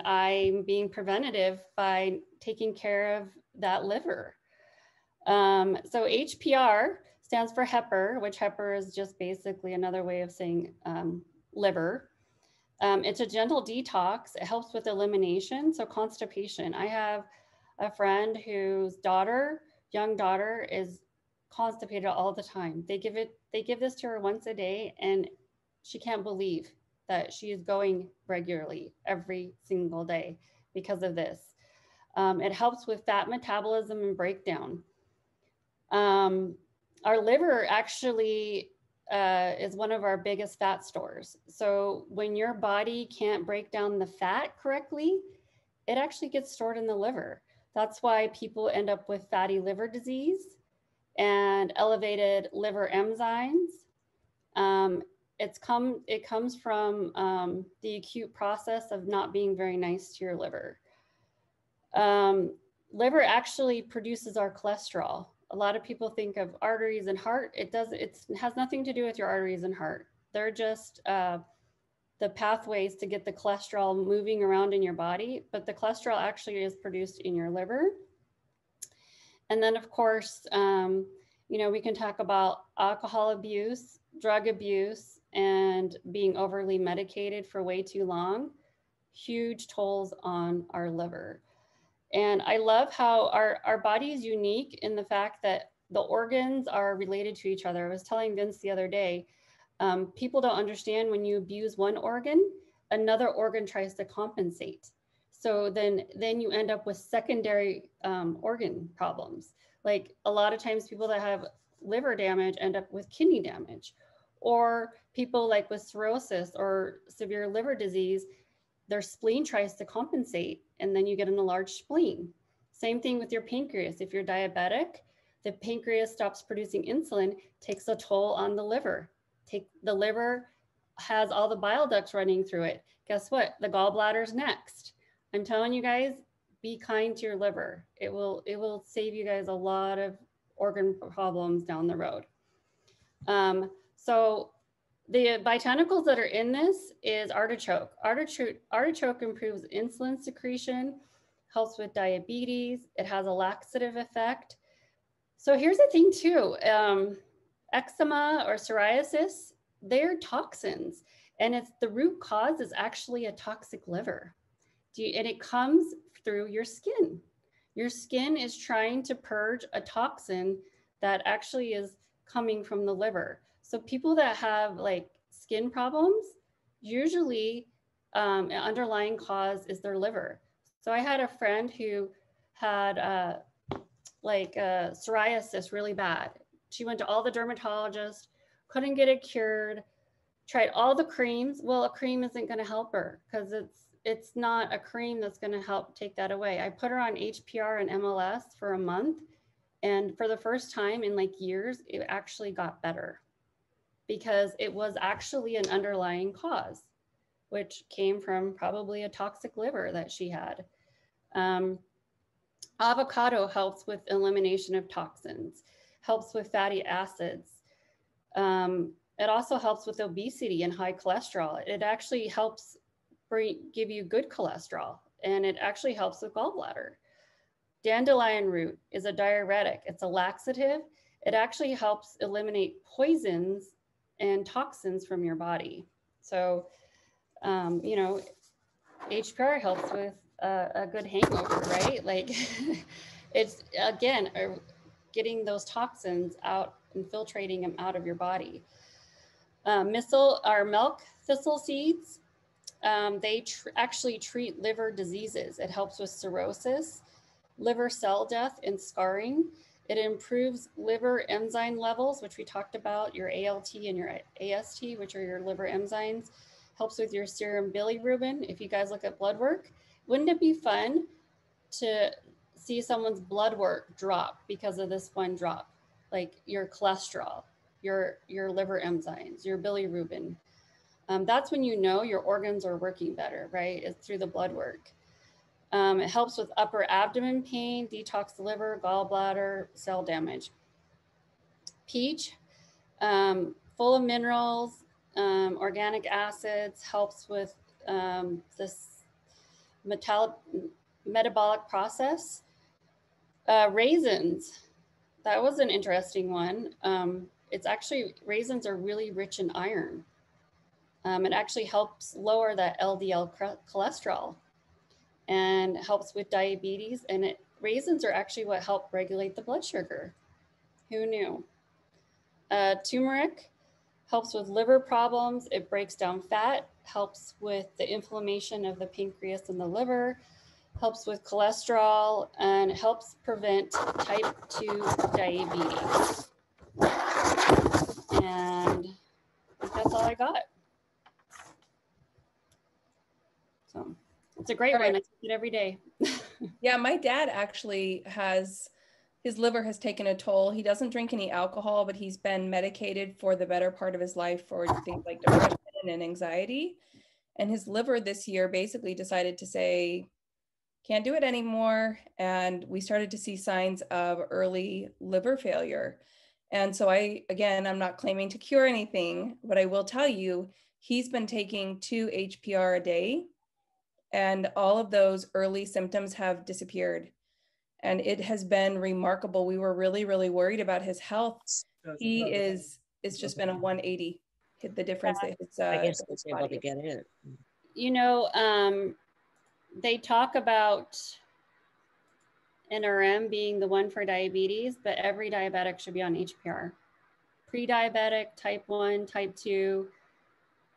I'm being preventative by taking care of that liver. So HPR stands for HEPR, which HEPR is just basically another way of saying liver. It's a gentle detox. It helps with elimination. So constipation. I have a friend whose young daughter is constipated all the time. They give this to her once a day, and she can't believe that she is going regularly every single day because of this. It helps with fat metabolism and breakdown. Our liver actually is one of our biggest fat stores. So when your body can't break down the fat correctly, it actually gets stored in the liver. That's why people end up with fatty liver disease and elevated liver enzymes. It comes from the acute process of not being very nice to your liver. Liver actually produces our cholesterol. A lot of people think of arteries and heart. It has nothing to do with your arteries and heart. They're just the pathways to get the cholesterol moving around in your body, but the cholesterol actually is produced in your liver. And then of course, we can talk about alcohol abuse, drug abuse, and being overly medicated for way too long. Huge tolls on our liver. And I love how our body is unique in the fact that the organs are related to each other. I was telling Vince the other day, people don't understand when you abuse one organ, another organ tries to compensate. So then you end up with secondary organ problems. Like a lot of times people that have liver damage end up with kidney damage, or people like with cirrhosis or severe liver disease, their spleen tries to compensate, and then you get an enlarged spleen. Same thing with your pancreas. If you're diabetic, the pancreas stops producing insulin, takes a toll on the liver. The liver has all the bile ducts running through it. Guess what? The gallbladder's next. I'm telling you guys, be kind to your liver. It will save you guys a lot of organ problems down the road. So the botanicals that are in this is artichoke. Artichoke improves insulin secretion, helps with diabetes. It has a laxative effect. So here's the thing too, eczema or psoriasis, they're toxins, and the root cause is actually a toxic liver. And it comes through your skin. Your skin is trying to purge a toxin that actually is coming from the liver. So people that have like skin problems, usually an underlying cause is their liver. So I had a friend who had psoriasis really bad. She went to all the dermatologists, couldn't get it cured, tried all the creams. Well, a cream isn't going to help her because it's not a cream that's going to help take that away. I put her on HPR and MLS for a month, and for the first time in like years, it actually got better because it was actually an underlying cause, which came from probably a toxic liver that she had. Avocado helps with elimination of toxins, helps with fatty acids. It also helps with obesity and high cholesterol. It actually helps give you good cholesterol, and it actually helps with gallbladder. Dandelion root is a diuretic. It's a laxative. It actually helps eliminate poisons and toxins from your body. So, HPR helps with a good hangover, right? Like it's, again, getting those toxins out, infiltrating them out of your body. Milk thistle seeds, they actually treat liver diseases. It helps with cirrhosis, liver cell death, and scarring. It improves liver enzyme levels, which we talked about, your ALT and your AST, which are your liver enzymes. Helps with your serum bilirubin. If you guys look at blood work, wouldn't it be fun to see someone's blood work drop because of this one drop? Like your cholesterol, your liver enzymes, your bilirubin. That's when you know your organs are working better, right? It's through the blood work. It helps with upper abdomen pain, detox the liver, gallbladder, cell damage. Peach, full of minerals, organic acids, helps with this metabolic process. Raisins, that was an interesting one. It's actually, raisins are really rich in iron. It actually helps lower that LDL cholesterol and helps with diabetes. And raisins are actually what help regulate the blood sugar. Who knew? Turmeric helps with liver problems. It breaks down fat, helps with the inflammation of the pancreas and the liver, helps with cholesterol, and helps prevent type 2 diabetes. And I think that's all I got. So it's a great one. I take it every day. Yeah, my dad actually his liver has taken a toll. He doesn't drink any alcohol, but he's been medicated for the better part of his life for things like depression and anxiety. And his liver this year basically decided to say, can't do it anymore. And we started to see signs of early liver failure. And so I'm not claiming to cure anything, but I will tell you, he's been taking 2 HPR a day, and all of those early symptoms have disappeared. And it has been remarkable. We were really, really worried about his health. It's just been a 180, the difference that his I guess it's able to get in. You know, they talk about NRM being the one for diabetes, but every diabetic should be on HPR. Pre-diabetic, type 1, type 2,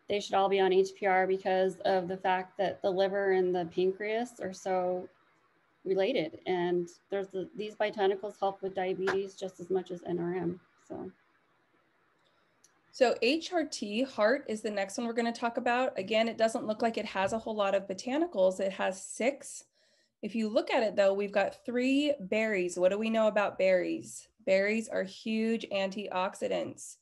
they should all be on HPR because of the fact that the liver and the pancreas are so related. And these botanicals help with diabetes just as much as NRM. So HRT, heart, is the next one we're going to talk about. Again, it doesn't look like it has a whole lot of botanicals. It has 6. If you look at it though, we've got 3 berries. What do we know about berries? Berries are huge antioxidants.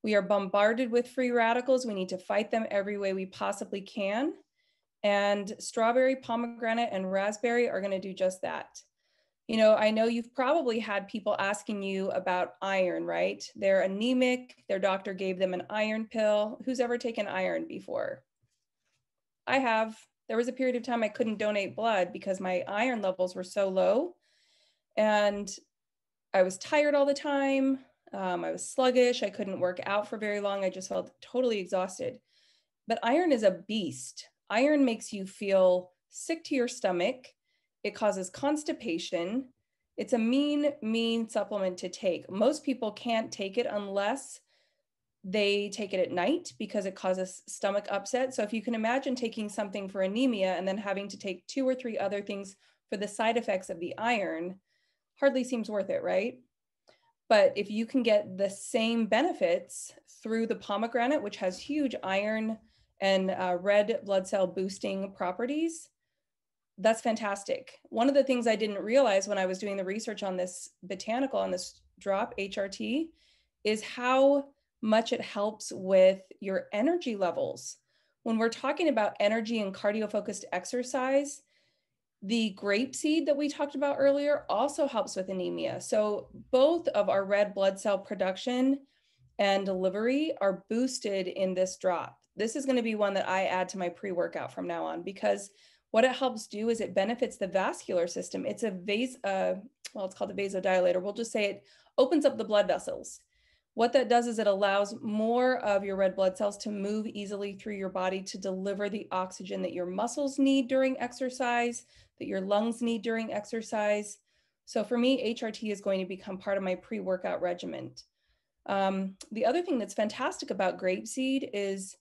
We are bombarded with free radicals. We need to fight them every way we possibly can. And strawberry, pomegranate, and raspberry are going to do just that. You know, I know you've probably had people asking you about iron, right? They're anemic. Their doctor gave them an iron pill. Who's ever taken iron before? I have. There was a period of time I couldn't donate blood because my iron levels were so low. And I was tired all the time. I was sluggish. I couldn't work out for very long. I just felt totally exhausted. But iron is a beast. Iron makes you feel sick to your stomach. It causes constipation. It's a mean supplement to take. Most people can't take it unless they take it at night because it causes stomach upset. So if you can imagine taking something for anemia and then having to take 2 or 3 other things for the side effects of the iron, hardly seems worth it, right? But if you can get the same benefits through the pomegranate, which has huge iron and red blood cell boosting properties, that's fantastic. One of the things I didn't realize when I was doing the research on this botanical, on this drop, HRT, is how much it helps with your energy levels. When we're talking about energy and cardio-focused exercise, the grapeseed that we talked about earlier also helps with anemia. So both of our red blood cell production and delivery are boosted in this drop. This is going to be one that I add to my pre-workout from now on, because what it helps do is it benefits the vascular system. It's it's called a vasodilator. We'll just say it opens up the blood vessels. What that does is it allows more of your red blood cells to move easily through your body to deliver the oxygen that your muscles need during exercise, that your lungs need during exercise. So for me, HRT is going to become part of my pre-workout regimen. The other thing that's fantastic about grapeseed is,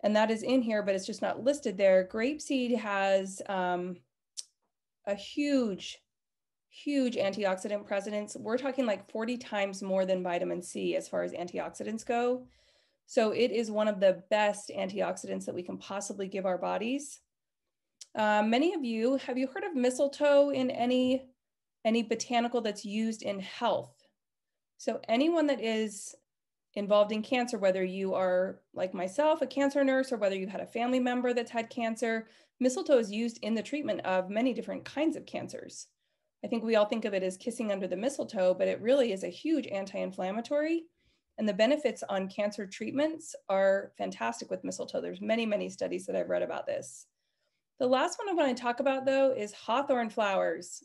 and that is in here, but it's just not listed there, grapeseed has a huge antioxidant presence. We're talking like 40 times more than vitamin C as far as antioxidants go. So it is one of the best antioxidants that we can possibly give our bodies. Many of you, have you heard of mistletoe in any botanical that's used in health? So anyone that is involved in cancer, whether you are like myself, a cancer nurse, or whether you've had a family member that's had cancer, mistletoe is used in the treatment of many different kinds of cancers. I think we all think of it as kissing under the mistletoe, but it really is a huge anti-inflammatory. And the benefits on cancer treatments are fantastic with mistletoe. There's many, many studies that I've read about this. The last one I want to talk about, though, is Hawthorne Flowers.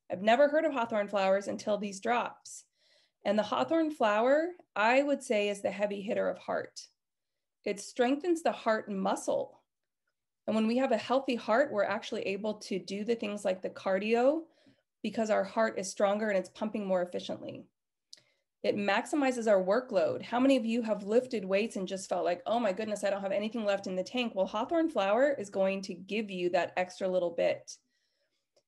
I've never heard of Hawthorne Flowers until these drops. And the Hawthorne flower, I would say, is the heavy hitter of heart. It strengthens the heart muscle. And when we have a healthy heart, we're actually able to do the things like the cardio because our heart is stronger and it's pumping more efficiently. It maximizes our workload. How many of you have lifted weights and just felt like, oh my goodness, I don't have anything left in the tank? Well, Hawthorne flower is going to give you that extra little bit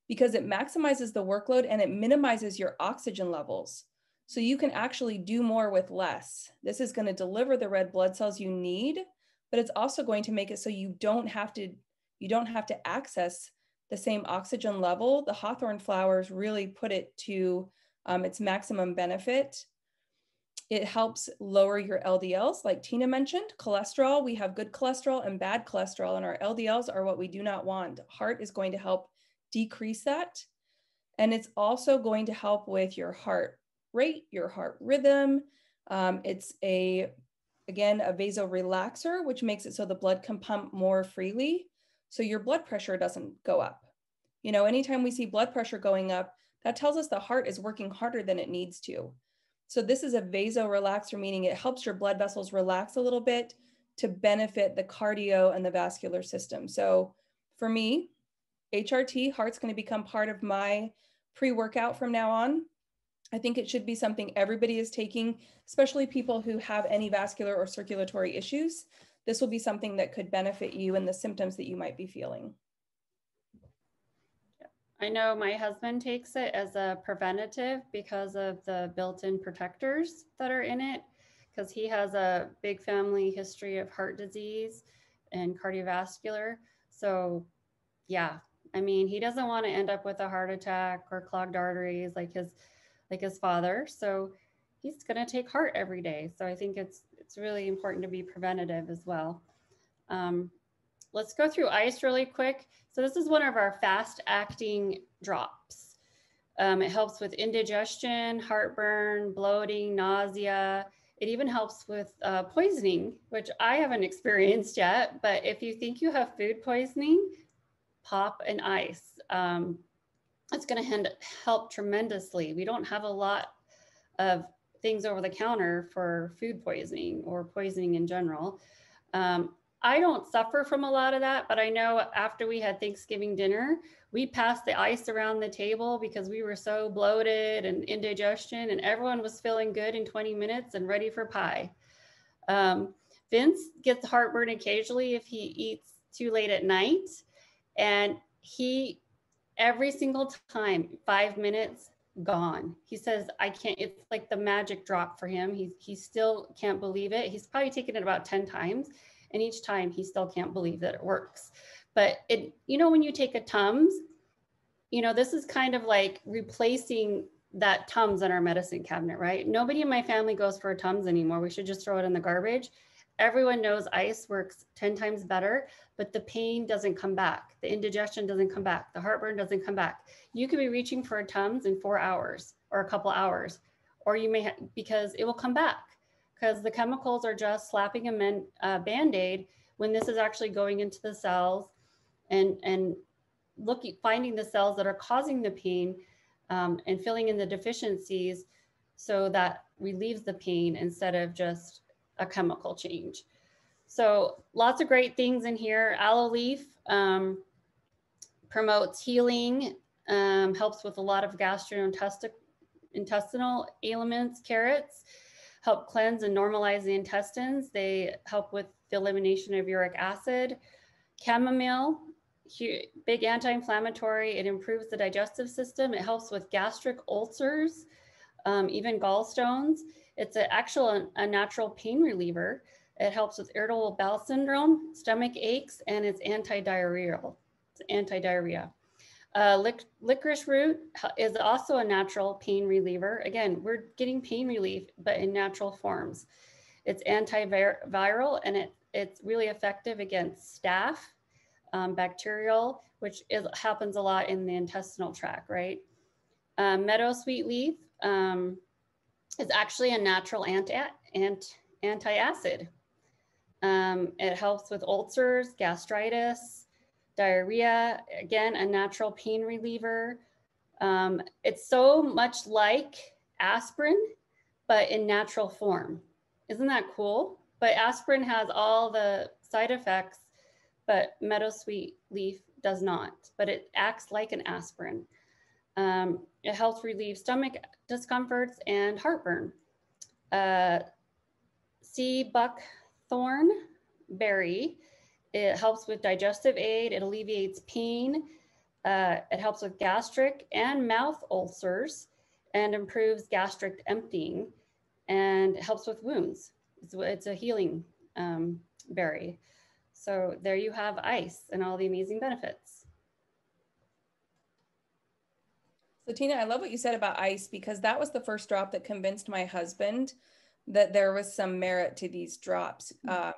because it maximizes the workload and it minimizes your oxygen levels. So you can actually do more with less. This is going to deliver the red blood cells you need, but it's also going to make it so you don't have to access the same oxygen level. The Hawthorne flowers really put it to its maximum benefit. It helps lower your LDLs, like Tina mentioned. Cholesterol, we have good cholesterol and bad cholesterol, and our LDLs are what we do not want. Heart is going to help decrease that. And it's also going to help with your heart rate, your heart rhythm. It's again, a vasorelaxer, which makes it so the blood can pump more freely. So your blood pressure doesn't go up. You know, anytime we see blood pressure going up, that tells us the heart is working harder than it needs to. So this is a vasorelaxer, meaning it helps your blood vessels relax a little bit to benefit the cardio and the vascular system. So for me, HRT, heart's going to become part of my pre-workout from now on. I think it should be something everybody is taking, especially people who have any vascular or circulatory issues. This will be something that could benefit you and the symptoms that you might be feeling. I know my husband takes it as a preventative because of the built-in protectors that are in it, because he has a big family history of heart disease and cardiovascular. So yeah, I mean, he doesn't want to end up with a heart attack or clogged arteries like his father. So he's going to take heart every day. So I think it's really important to be preventative as well. Let's go through ice really quick. So this is one of our fast acting drops. It helps with indigestion, heartburn, bloating, nausea. It even helps with poisoning, which I haven't experienced yet, but if you think you have food poisoning, pop an ice. It's going to help tremendously. We don't have a lot of things over the counter for food poisoning or poisoning in general. I don't suffer from a lot of that, but I know after we had Thanksgiving dinner, we passed the ice around the table because we were so bloated and indigestion, and everyone was feeling good in 20 minutes and ready for pie. Vince gets heartburn occasionally if he eats too late at night, and every single time, 5 minutes, gone. He says, I can't, it's like the magic drop for him. He still can't believe it. He's probably taken it about 10 times. And each time he still can't believe that it works. But when you take a Tums, this is kind of like replacing that Tums in our medicine cabinet, right? Nobody in my family goes for a Tums anymore. We should just throw it in the garbage. Everyone knows ice works 10 times better, but the pain doesn't come back. The indigestion doesn't come back. The heartburn doesn't come back. You could be reaching for a Tums in 4 hours or a couple hours, or you may because it will come back. Because the chemicals are just slapping a Band-Aid when this is actually going into the cells and finding the cells that are causing the pain and filling in the deficiencies so that relieves the pain instead of just a chemical change. So lots of great things in here. Aloe leaf promotes healing, helps with a lot of gastrointestinal ailments. Carrots help cleanse and normalize the intestines. They help with the elimination of uric acid. Chamomile, big anti-inflammatory. It improves the digestive system. It helps with gastric ulcers, even gallstones. It's a natural pain reliever. It helps with irritable bowel syndrome, stomach aches, and it's anti-diarrheal. It's anti-diarrhea. Licorice root is also a natural pain reliever. Again, we're getting pain relief, but in natural forms. It's antiviral, and it's really effective against staph, bacterial, which happens a lot in the intestinal tract, right? Meadow sweet leaf is actually a natural antacid. It helps with ulcers, gastritis, diarrhea, again, a natural pain reliever. It's so much like aspirin, but in natural form. Isn't that cool? But aspirin has all the side effects, but meadow sweet leaf does not, but it acts like an aspirin. It helps relieve stomach discomforts and heartburn. Sea buckthorn berry, it helps with digestive aid, it alleviates pain, it helps with gastric and mouth ulcers, and improves gastric emptying, and it helps with wounds. It's a healing berry. So there you have ice and all the amazing benefits. So Tina, I love what you said about ice, because that was the first drop that convinced my husband that there was some merit to these drops.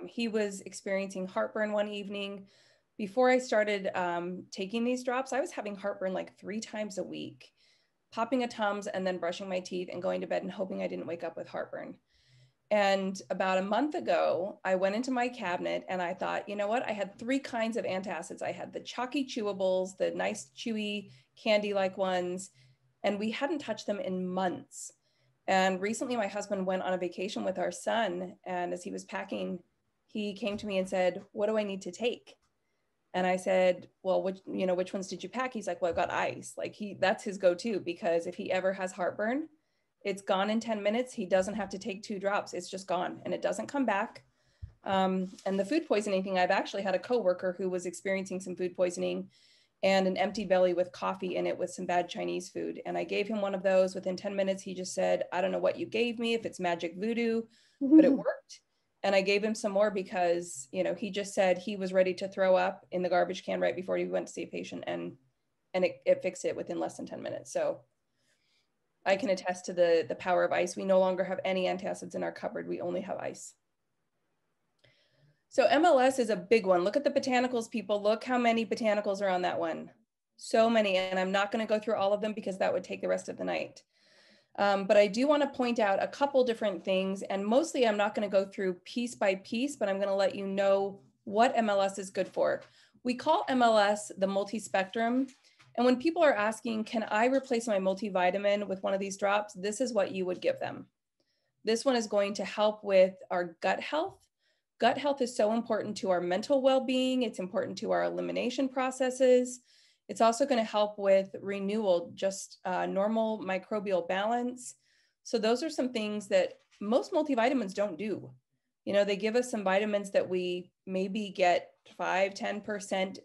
He was experiencing heartburn one evening. Before I started taking these drops, I was having heartburn like 3 times a week, popping a Tums and then brushing my teeth and going to bed and hoping I didn't wake up with heartburn. And about a month ago, I went into my cabinet and I thought, you know what? I had 3 kinds of antacids. I had the chalky chewables, the nice chewy candy-like ones, and we hadn't touched them in months. And recently my husband went on a vacation with our son. And as he was packing, he came to me and said, what do I need to take? And I said, well, which ones did you pack? He's like, well, I've got ice. Like that's his go-to, because if he ever has heartburn, it's gone in 10 minutes. He doesn't have to take 2 drops. It's just gone and it doesn't come back. And the food poisoning thing, I've actually had a coworker who was experiencing some food poisoning and an empty belly with coffee in it with some bad Chinese food. And I gave him one of those. Within 10 minutes, he just said, I don't know what you gave me, if it's magic voodoo, but it worked. And I gave him some more because, he just said he was ready to throw up in the garbage can right before he went to see a patient, and it fixed it within less than 10 minutes. So I can attest to the power of ice. We no longer have any antacids in our cupboard. We only have ice. So MLS is a big one. Look at the botanicals, people. Look how many botanicals are on that one. So many. And I'm not going to go through all of them because that would take the rest of the night. But I do want to point out a couple different things. And mostly I'm not going to go through piece by piece, but I'm going to let you know what MLS is good for. We call MLS the multi-spectrum. And when people are asking, can I replace my multivitamin with one of these drops? This is what you would give them. This one is going to help with our gut health. Gut health is so important to our mental well-being. It's important to our elimination processes. It's also going to help with renewal, just normal microbial balance. So those are some things that most multivitamins don't do. They give us some vitamins that we maybe get 5–10%,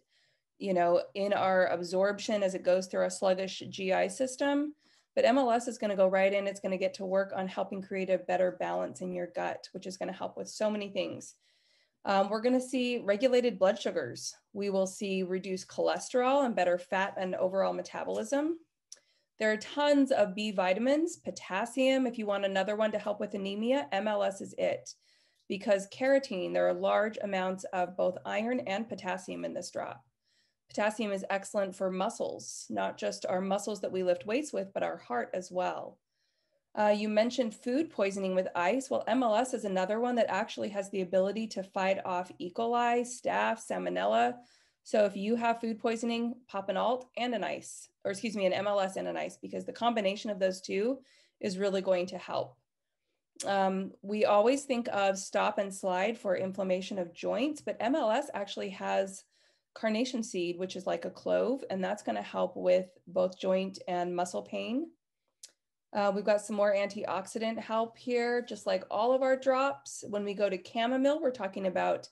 in our absorption as it goes through our sluggish GI system. But MLS is going to go right in. It's going to get to work on helping create a better balance in your gut, which is going to help with so many things. We're going to see regulated blood sugars. We will see reduced cholesterol and better fat and overall metabolism. There are tons of B vitamins, potassium. If you want another one to help with anemia, MLS is it. Because carotene, there are large amounts of both iron and potassium in this drop. Potassium is excellent for muscles, not just our muscles that we lift weights with, but our heart as well. You mentioned food poisoning with ice. Well, MLS is another one that actually has the ability to fight off E. coli, staph, salmonella. So if you have food poisoning, pop an alt and an ice, or excuse me, an MLS and an ice, because the combination of those two is really going to help. We always think of stop and slide for inflammation of joints, but MLS actually has carnation seed, which is like a clove, and that's going to help with both joint and muscle pain. We've got some more antioxidant help here, just like all of our drops. When we go to chamomile, we're talking about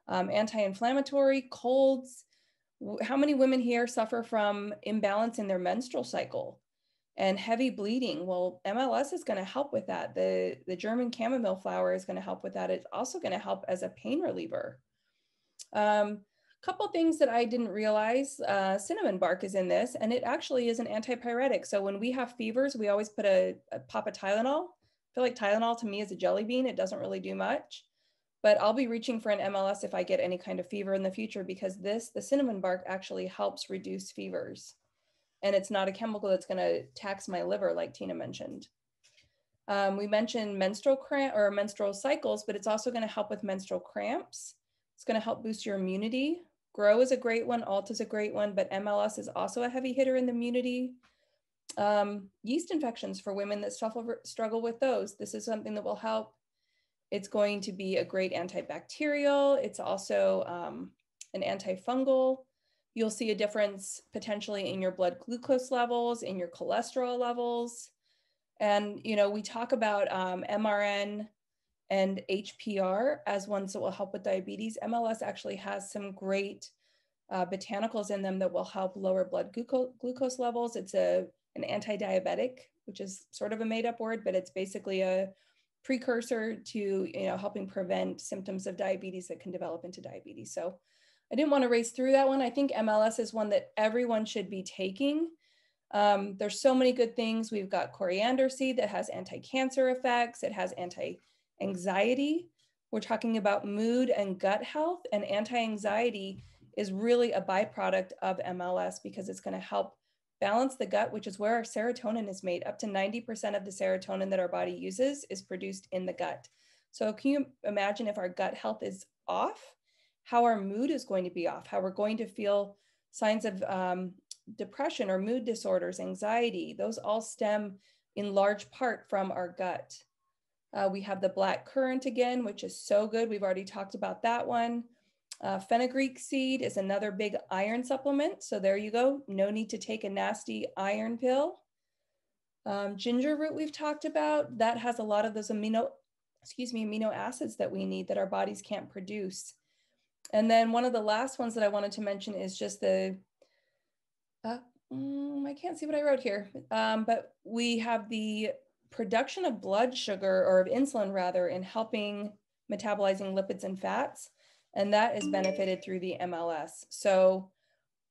anti-inflammatory, colds. How many women here suffer from imbalance in their menstrual cycle and heavy bleeding? Well, MLS is going to help with that. The German chamomile flower is going to help with that. It's also going to help as a pain reliever. Couple things that I didn't realize, cinnamon bark is in this, and it actually is an antipyretic. So when we have fevers, we always put a pop of Tylenol. I feel like Tylenol to me is a jelly bean. It doesn't really do much, but I'll be reaching for an MLS if I get any kind of fever in the future, because the cinnamon bark actually helps reduce fevers. And it's not a chemical that's gonna tax my liver like Tina mentioned. We mentioned menstrual cramp or menstrual cycles, but it's also gonna help with menstrual cramps. It's gonna help boost your immunity. Grow is a great one, Alt is a great one, but MLS is also a heavy hitter in the immunity. Yeast infections for women that struggle with those. This is something that will help. It's going to be a great antibacterial. It's also an antifungal. You'll see a difference potentially in your blood glucose levels, in your cholesterol levels. And, you know, we talk about MRN and HPR as ones that will help with diabetes. MLS actually has some great botanicals in them that will help lower blood glucose levels. It's an anti-diabetic, which is sort of a made up word, but it's basically a precursor to, you know, helping prevent symptoms of diabetes that can develop into diabetes. So I didn't want to race through that one. I think MLS is one that everyone should be taking. There's so many good things. We've got coriander seed that has anti-cancer effects. It has anti-anxiety. We're talking about mood and gut health, and anti-anxiety is really a byproduct of MLS because it's going to help balance the gut, which is where our serotonin is made. Up to 90% of the serotonin that our body uses is produced in the gut. So can you imagine if our gut health is off, how our mood is going to be off, how we're going to feel signs of depression or mood disorders, anxiety. Those all stem in large part from our gut. We have the black currant again, which is so good. We've already talked about that one. Fenugreek seed is another big iron supplement. So there you go. No need to take a nasty iron pill. Ginger root we've talked about. That has a lot of those amino acids that we need that our bodies can't produce. And then one of the last ones that I wanted to mention is just the, I can't see what I wrote here, but we have the production of blood sugar, or of insulin rather, in helping metabolizing lipids and fats. And that is benefited through the MLS. So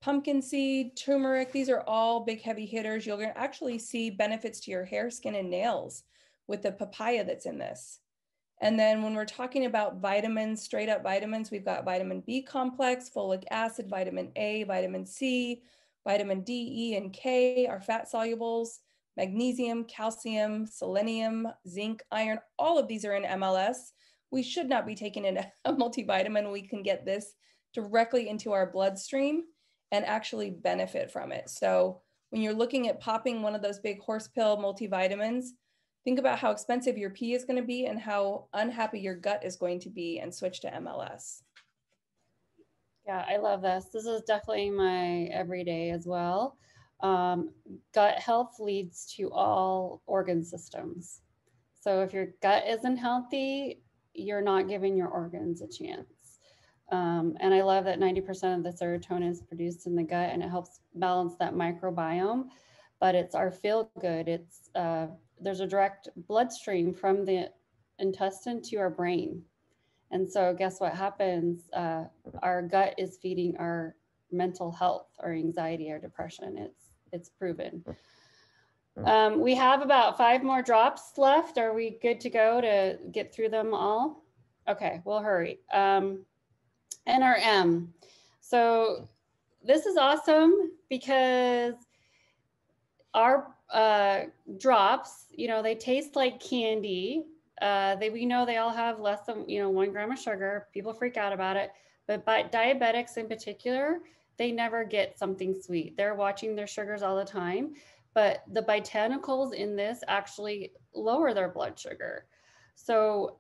pumpkin seed, turmeric, these are all big heavy hitters. You're gonna actually see benefits to your hair, skin, and nails with the papaya that's in this. And then when we're talking about vitamins, straight up vitamins, we've got vitamin B complex, folic acid, vitamin A, vitamin C, vitamin D, E, and K, our fat solubles, magnesium, calcium, selenium, zinc, iron, all of these are in MLS. We should not be taking in a multivitamin. We can get this directly into our bloodstream and actually benefit from it. So when you're looking at popping one of those big horse pill multivitamins, think about how expensive your pee is going to be and how unhappy your gut is going to be, and switch to MLS. Yeah, I love this. This is definitely my everyday as well. Gut health leads to all organ systems. So if your gut isn't healthy, you're not giving your organs a chance. And I love that 90% of the serotonin is produced in the gut, and it helps balance that microbiome. But it's our feel good. It's there's a direct bloodstream from the intestine to our brain. And so guess what happens? Our gut is feeding our mental health, our anxiety, our depression. It's proven. We have about 5 more drops left. Are we good to go to get through them all? Okay, we'll hurry. NRM. So this is awesome because our drops, you know, they taste like candy. We know they all have less than, 1 gram of sugar. People freak out about it. But by diabetics in particular, they never get something sweet. They're watching their sugars all the time. But the botanicals in this actually lower their blood sugar. So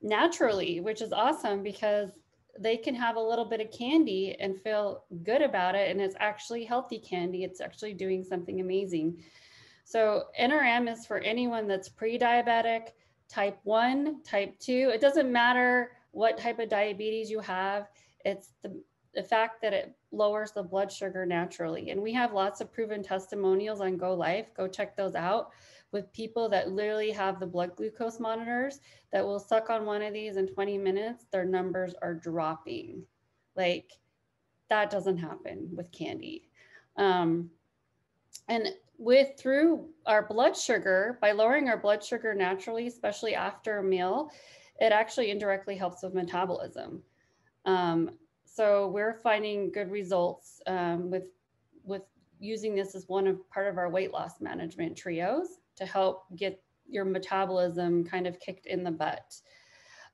naturally, which is awesome because they can have a little bit of candy and feel good about it. And it's actually healthy candy. It's actually doing something amazing. So NRM is for anyone that's pre-diabetic, type 1, type 2. It doesn't matter what type of diabetes you have. It's the fact that it lowers the blood sugar naturally. And we have lots of proven testimonials on Go Life. Go check those out with people that literally have the blood glucose monitors that will suck on one of these in 20 minutes. Their numbers are dropping. Like that doesn't happen with candy. And through our blood sugar, by lowering our blood sugar naturally, especially after a meal, it actually indirectly helps with metabolism. So we're finding good results with using this as part of our weight loss management trios to help get your metabolism kind of kicked in the butt.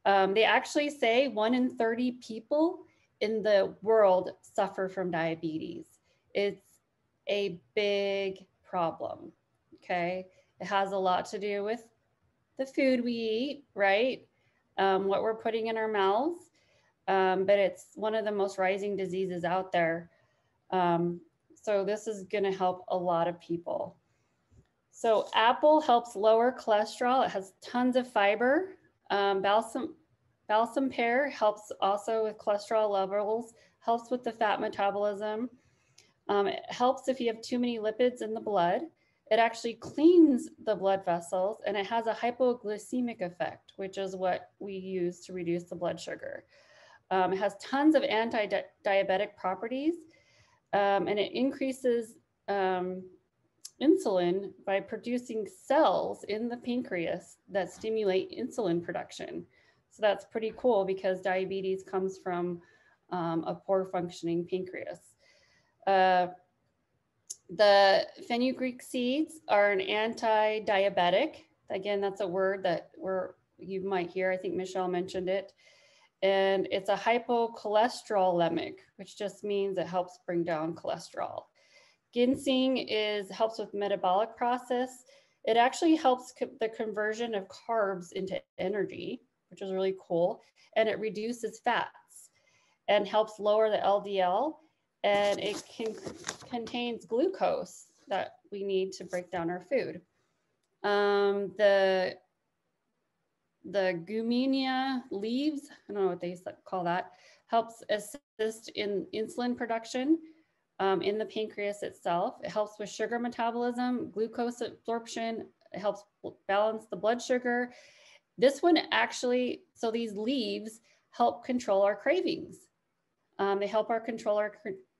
They actually say 1 in 30 people in the world suffer from diabetes. It's a big problem, okay? It has a lot to do with the food we eat, right? What we're putting in our mouths, but it's one of the most rising diseases out there. So this is gonna help a lot of people. So apple helps lower cholesterol. It has tons of fiber. Balsam pear helps also with cholesterol levels, helps with the fat metabolism. It helps if you have too many lipids in the blood. It actually cleans the blood vessels, and it has a hypoglycemic effect, which is what we use to reduce the blood sugar. It has tons of anti-diabetic properties, and it increases insulin by producing cells in the pancreas that stimulate insulin production. So that's pretty cool because diabetes comes from a poor functioning pancreas. The fenugreek seeds are an anti-diabetic. Again, that's a word that you might hear. I think Michelle mentioned it. And it's a hypocholesterolemic, which just means it helps bring down cholesterol. Ginseng helps with metabolic process. It actually helps the conversion of carbs into energy, which is really cool. And it reduces fats and helps lower the LDL. And it contains glucose that we need to break down our food. The gumenia leaves, I don't know what they call that, helps assist in insulin production in the pancreas itself. It helps with sugar metabolism, glucose absorption. It helps balance the blood sugar. This one actually, so these leaves help control our cravings. They help control our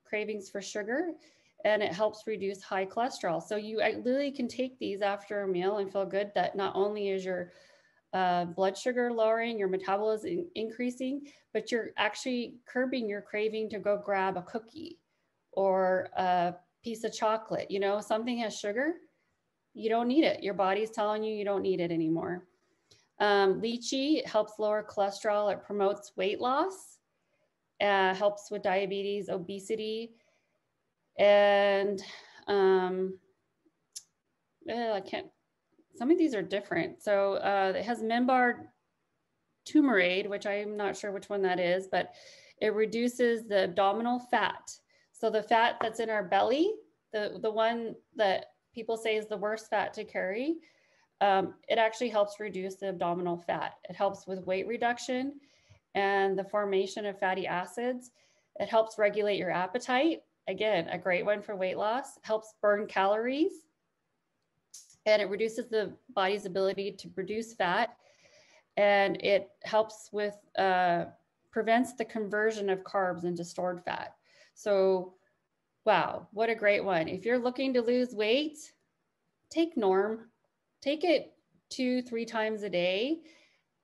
cravings for sugar, and it helps reduce high cholesterol. So you literally can take these after a meal and feel good that not only is your blood sugar lowering, your metabolism increasing, but you're actually curbing your craving to go grab a cookie or a piece of chocolate. You know, something has sugar, you don't need it. Your body's telling you don't need it anymore. Lychee helps lower cholesterol. It promotes weight loss, helps with diabetes, obesity, and some of these are different. So it has membar fumarate, which I'm not sure which one that is, but it reduces the abdominal fat. So the fat that's in our belly, the one that people say is the worst fat to carry, it actually helps reduce the abdominal fat. It helps with weight reduction and the formation of fatty acids. It helps regulate your appetite. Again, a great one for weight loss. Helps burn calories. And it reduces the body's ability to produce fat. And it helps with, prevents the conversion of carbs into stored fat. So, wow, what a great one. If you're looking to lose weight, take Norm. Take it 2-3 times a day.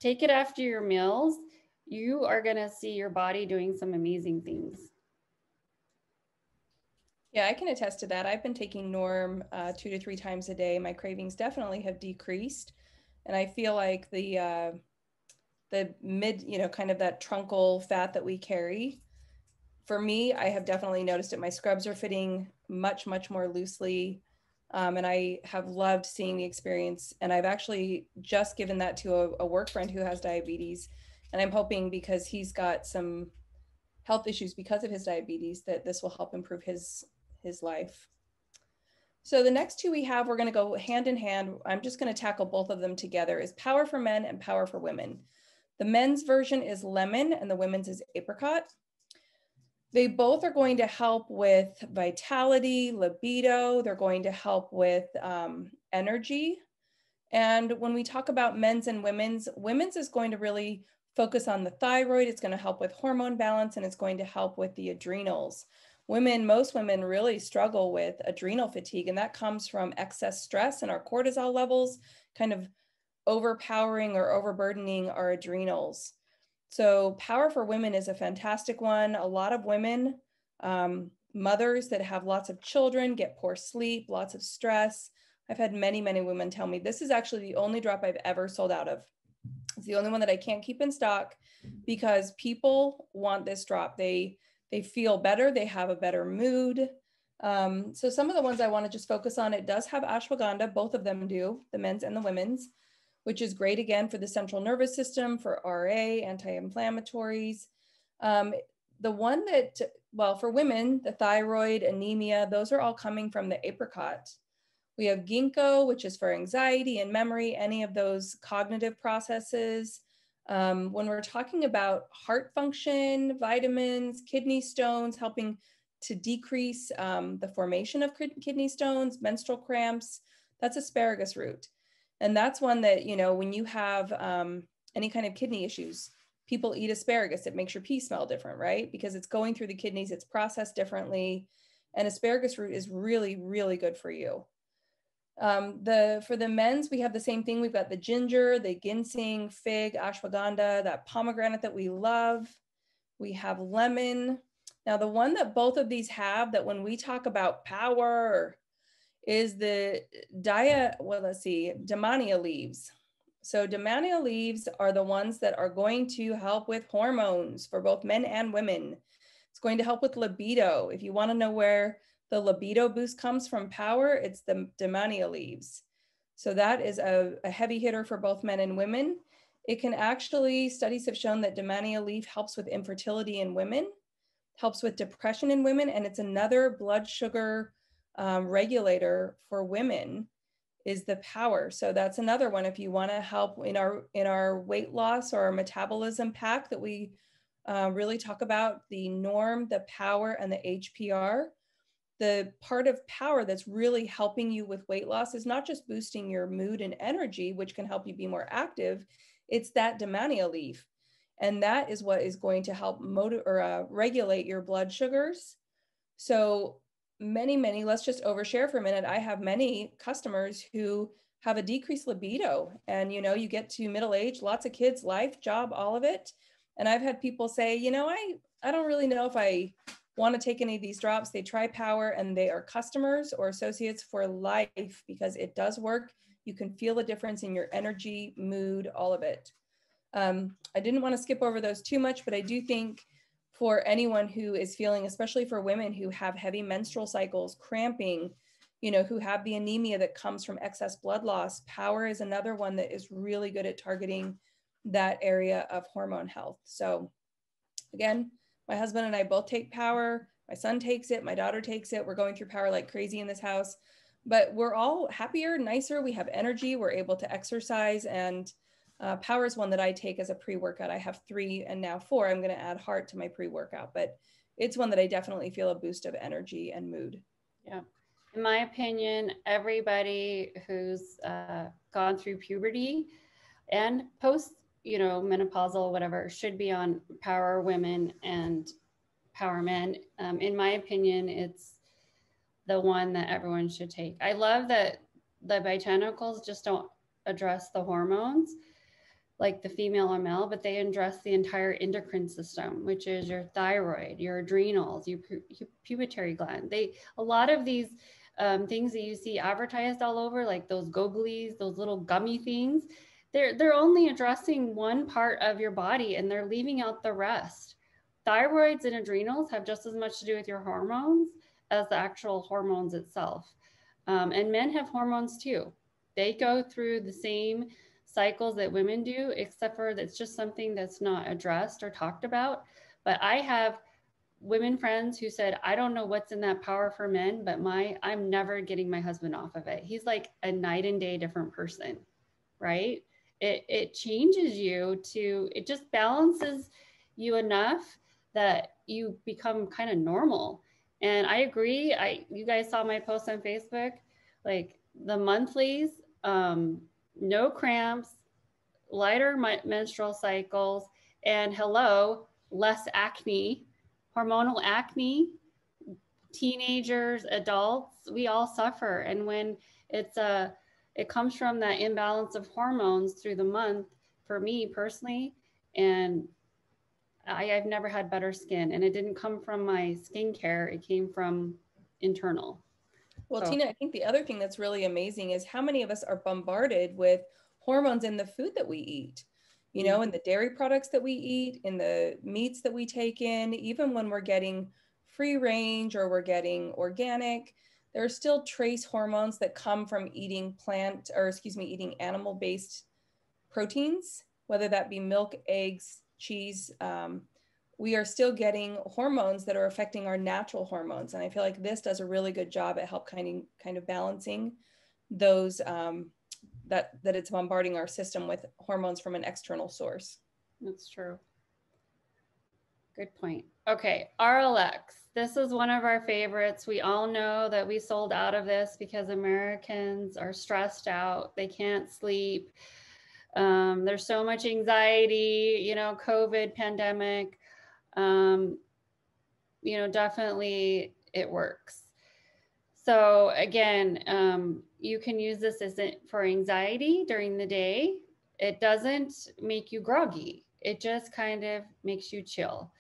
Take it after your meals. You are gonna see your body doing some amazing things. Yeah, I can attest to that. I've been taking Norm 2 to 3 times a day. My cravings definitely have decreased. And I feel like the mid, kind of that truncal fat that we carry, for me, I have definitely noticed it. My scrubs are fitting much, much more loosely. And I have loved seeing the experience. And I've actually just given that to a work friend who has diabetes. And I'm hoping, because he's got some health issues because of his diabetes, that this will help improve his life. So the next two we have, we're going to go hand in hand. I'm just going to tackle both of them together, is Power for Men and Power for Women. The men's version is lemon and the women's is apricot. They both are going to help with vitality, libido. They're going to help with energy. And when we talk about men's and women's is going to really focus on the thyroid. It's going to help with hormone balance, and it's going to help with the adrenals. Most women really struggle with adrenal fatigue, and that comes from excess stress and our cortisol levels kind of overpowering or overburdening our adrenals. So Power for Women is a fantastic one. A lot of women, mothers that have lots of children, get poor sleep, lots of stress. I've had many, many women tell me this is actually the only drop I've ever sold out of. It's the only one that I can't keep in stock because people want this drop. They feel better. They have a better mood. So some of the ones I want to just focus on, it does have ashwagandha. Both of them do, the men's and the women's, which is great again for the central nervous system, for RA, anti-inflammatories. The one that, well, for women, the thyroid, anemia, those are all coming from the apricot. We have ginkgo, which is for anxiety and memory, any of those cognitive processes. When we're talking about heart function, vitamins, kidney stones, helping to decrease the formation of kidney stones, menstrual cramps, that's asparagus root. And that's one that, you know, when you have any kind of kidney issues, people eat asparagus. It makes your pee smell different, right? Because it's going through the kidneys, it's processed differently. And asparagus root is really, really good for you. For the men's, we have the same thing. We've got the ginger, the ginseng, fig, ashwagandha, that pomegranate that we love. We have lemon. Now, the one that both of these have that when we talk about power is the Dahmania leaves. So Dahmania leaves are the ones that are going to help with hormones for both men and women. It's going to help with libido. If you want to know where the libido boost comes from power, it's the Dahmania leaves. So that is a heavy hitter for both men and women. It can actually, studies have shown that Dahmania leaf helps with infertility in women, helps with depression in women, and it's another blood sugar regulator for women is the power. So that's another one. If you want to help in our weight loss or our metabolism pack that we really talk about, the norm, the power, and the HPR. The part of power that's really helping you with weight loss is not just boosting your mood and energy, which can help you be more active. It's that Dahmania leaf. And that is what is going to help regulate your blood sugars. So many, let's just overshare for a minute. I have many customers who have a decreased libido, and, you know, you get to middle age, lots of kids, life, job, all of it. And I've had people say, you know, I don't really know if I want to take any of these drops. They try power and they are customers or associates for life because it does work. You can feel the difference in your energy, mood, all of it. I didn't want to skip over those too much, but I do think for anyone who is feeling, especially for women who have heavy menstrual cycles, cramping, you know, who have the anemia that comes from excess blood loss, power is another one that is really good at targeting that area of hormone health. So again, my husband and I both take power. My son takes it. My daughter takes it. We're going through power like crazy in this house, but we're all happier, nicer. We have energy. We're able to exercise, and power is one that I take as a pre-workout. I have 3 and now 4. I'm going to add heart to my pre-workout, but it's one that I definitely feel a boost of energy and mood. Yeah. In my opinion, everybody who's gone through puberty and post, you know, menopausal, whatever, should be on Power Women and Power Men. In my opinion, it's the one that everyone should take. I love that the botanicals just don't address the hormones like the female or male, but they address the entire endocrine system, which is your thyroid, your adrenals, your pituitary gland. A lot of these things that you see advertised all over, like those goglies, those little gummy things, they're only addressing one part of your body and they're leaving out the rest. Thyroids and adrenals have just as much to do with your hormones as the actual hormones itself. And men have hormones too. They go through the same cycles that women do, except for that's just something that's not addressed or talked about. But I have women friends who said, I don't know what's in that Power for Men, but I'm never getting my husband off of it. He's like a night and day different person, right? It changes you it just balances you enough that you become kind of normal. And I agree. You guys saw my post on Facebook, like the monthlies, no cramps, lighter menstrual cycles, And hello, less acne, hormonal acne, teenagers, adults, we all suffer. And when it comes from that imbalance of hormones through the month, for me personally, and I've never had better skin, and it didn't come from my skincare. It came from internal. Well, Tina, I think the other thing that's really amazing is how many of us are bombarded with hormones in the food that we eat, you know, in the dairy products that we eat, in the meats that we take in, even when we're getting free range or we're getting organic, there are still trace hormones that come from eating eating animal-based proteins, whether that be milk, eggs, cheese. We are still getting hormones that are affecting our natural hormones. And I feel like this does a really good job at help kind of balancing those, that it's bombarding our system with hormones from an external source. That's true. Good point. Okay, RLX. This is one of our favorites. We all know that we sold out of this because Americans are stressed out. They can't sleep. There's so much anxiety, you know, COVID, pandemic. You know, definitely it works. So again, you can use this as for anxiety during the day. It doesn't make you groggy. It just kind of makes you chill.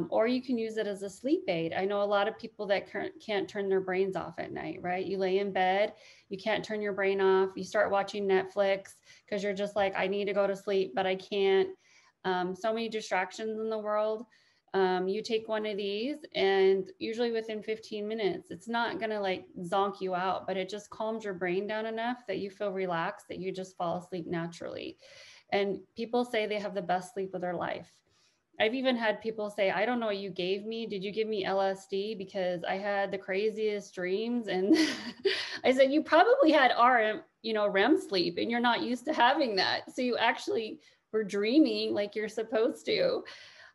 Or you can use it as a sleep aid. I know a lot of people that can't turn their brains off at night, right? You lay in bed, you can't turn your brain off. You start watching Netflix because you're just like, I need to go to sleep, but I can't. So many distractions in the world. You take one of these and usually within 15 minutes, it's not going to like zonk you out, but it just calms your brain down enough that you feel relaxed, that you just fall asleep naturally. And people say they have the best sleep of their life. I've even had people say, I don't know what you gave me. Did you give me LSD? Because I had the craziest dreams. And I said, you probably had REM sleep and you're not used to having that. So you actually were dreaming like you're supposed to.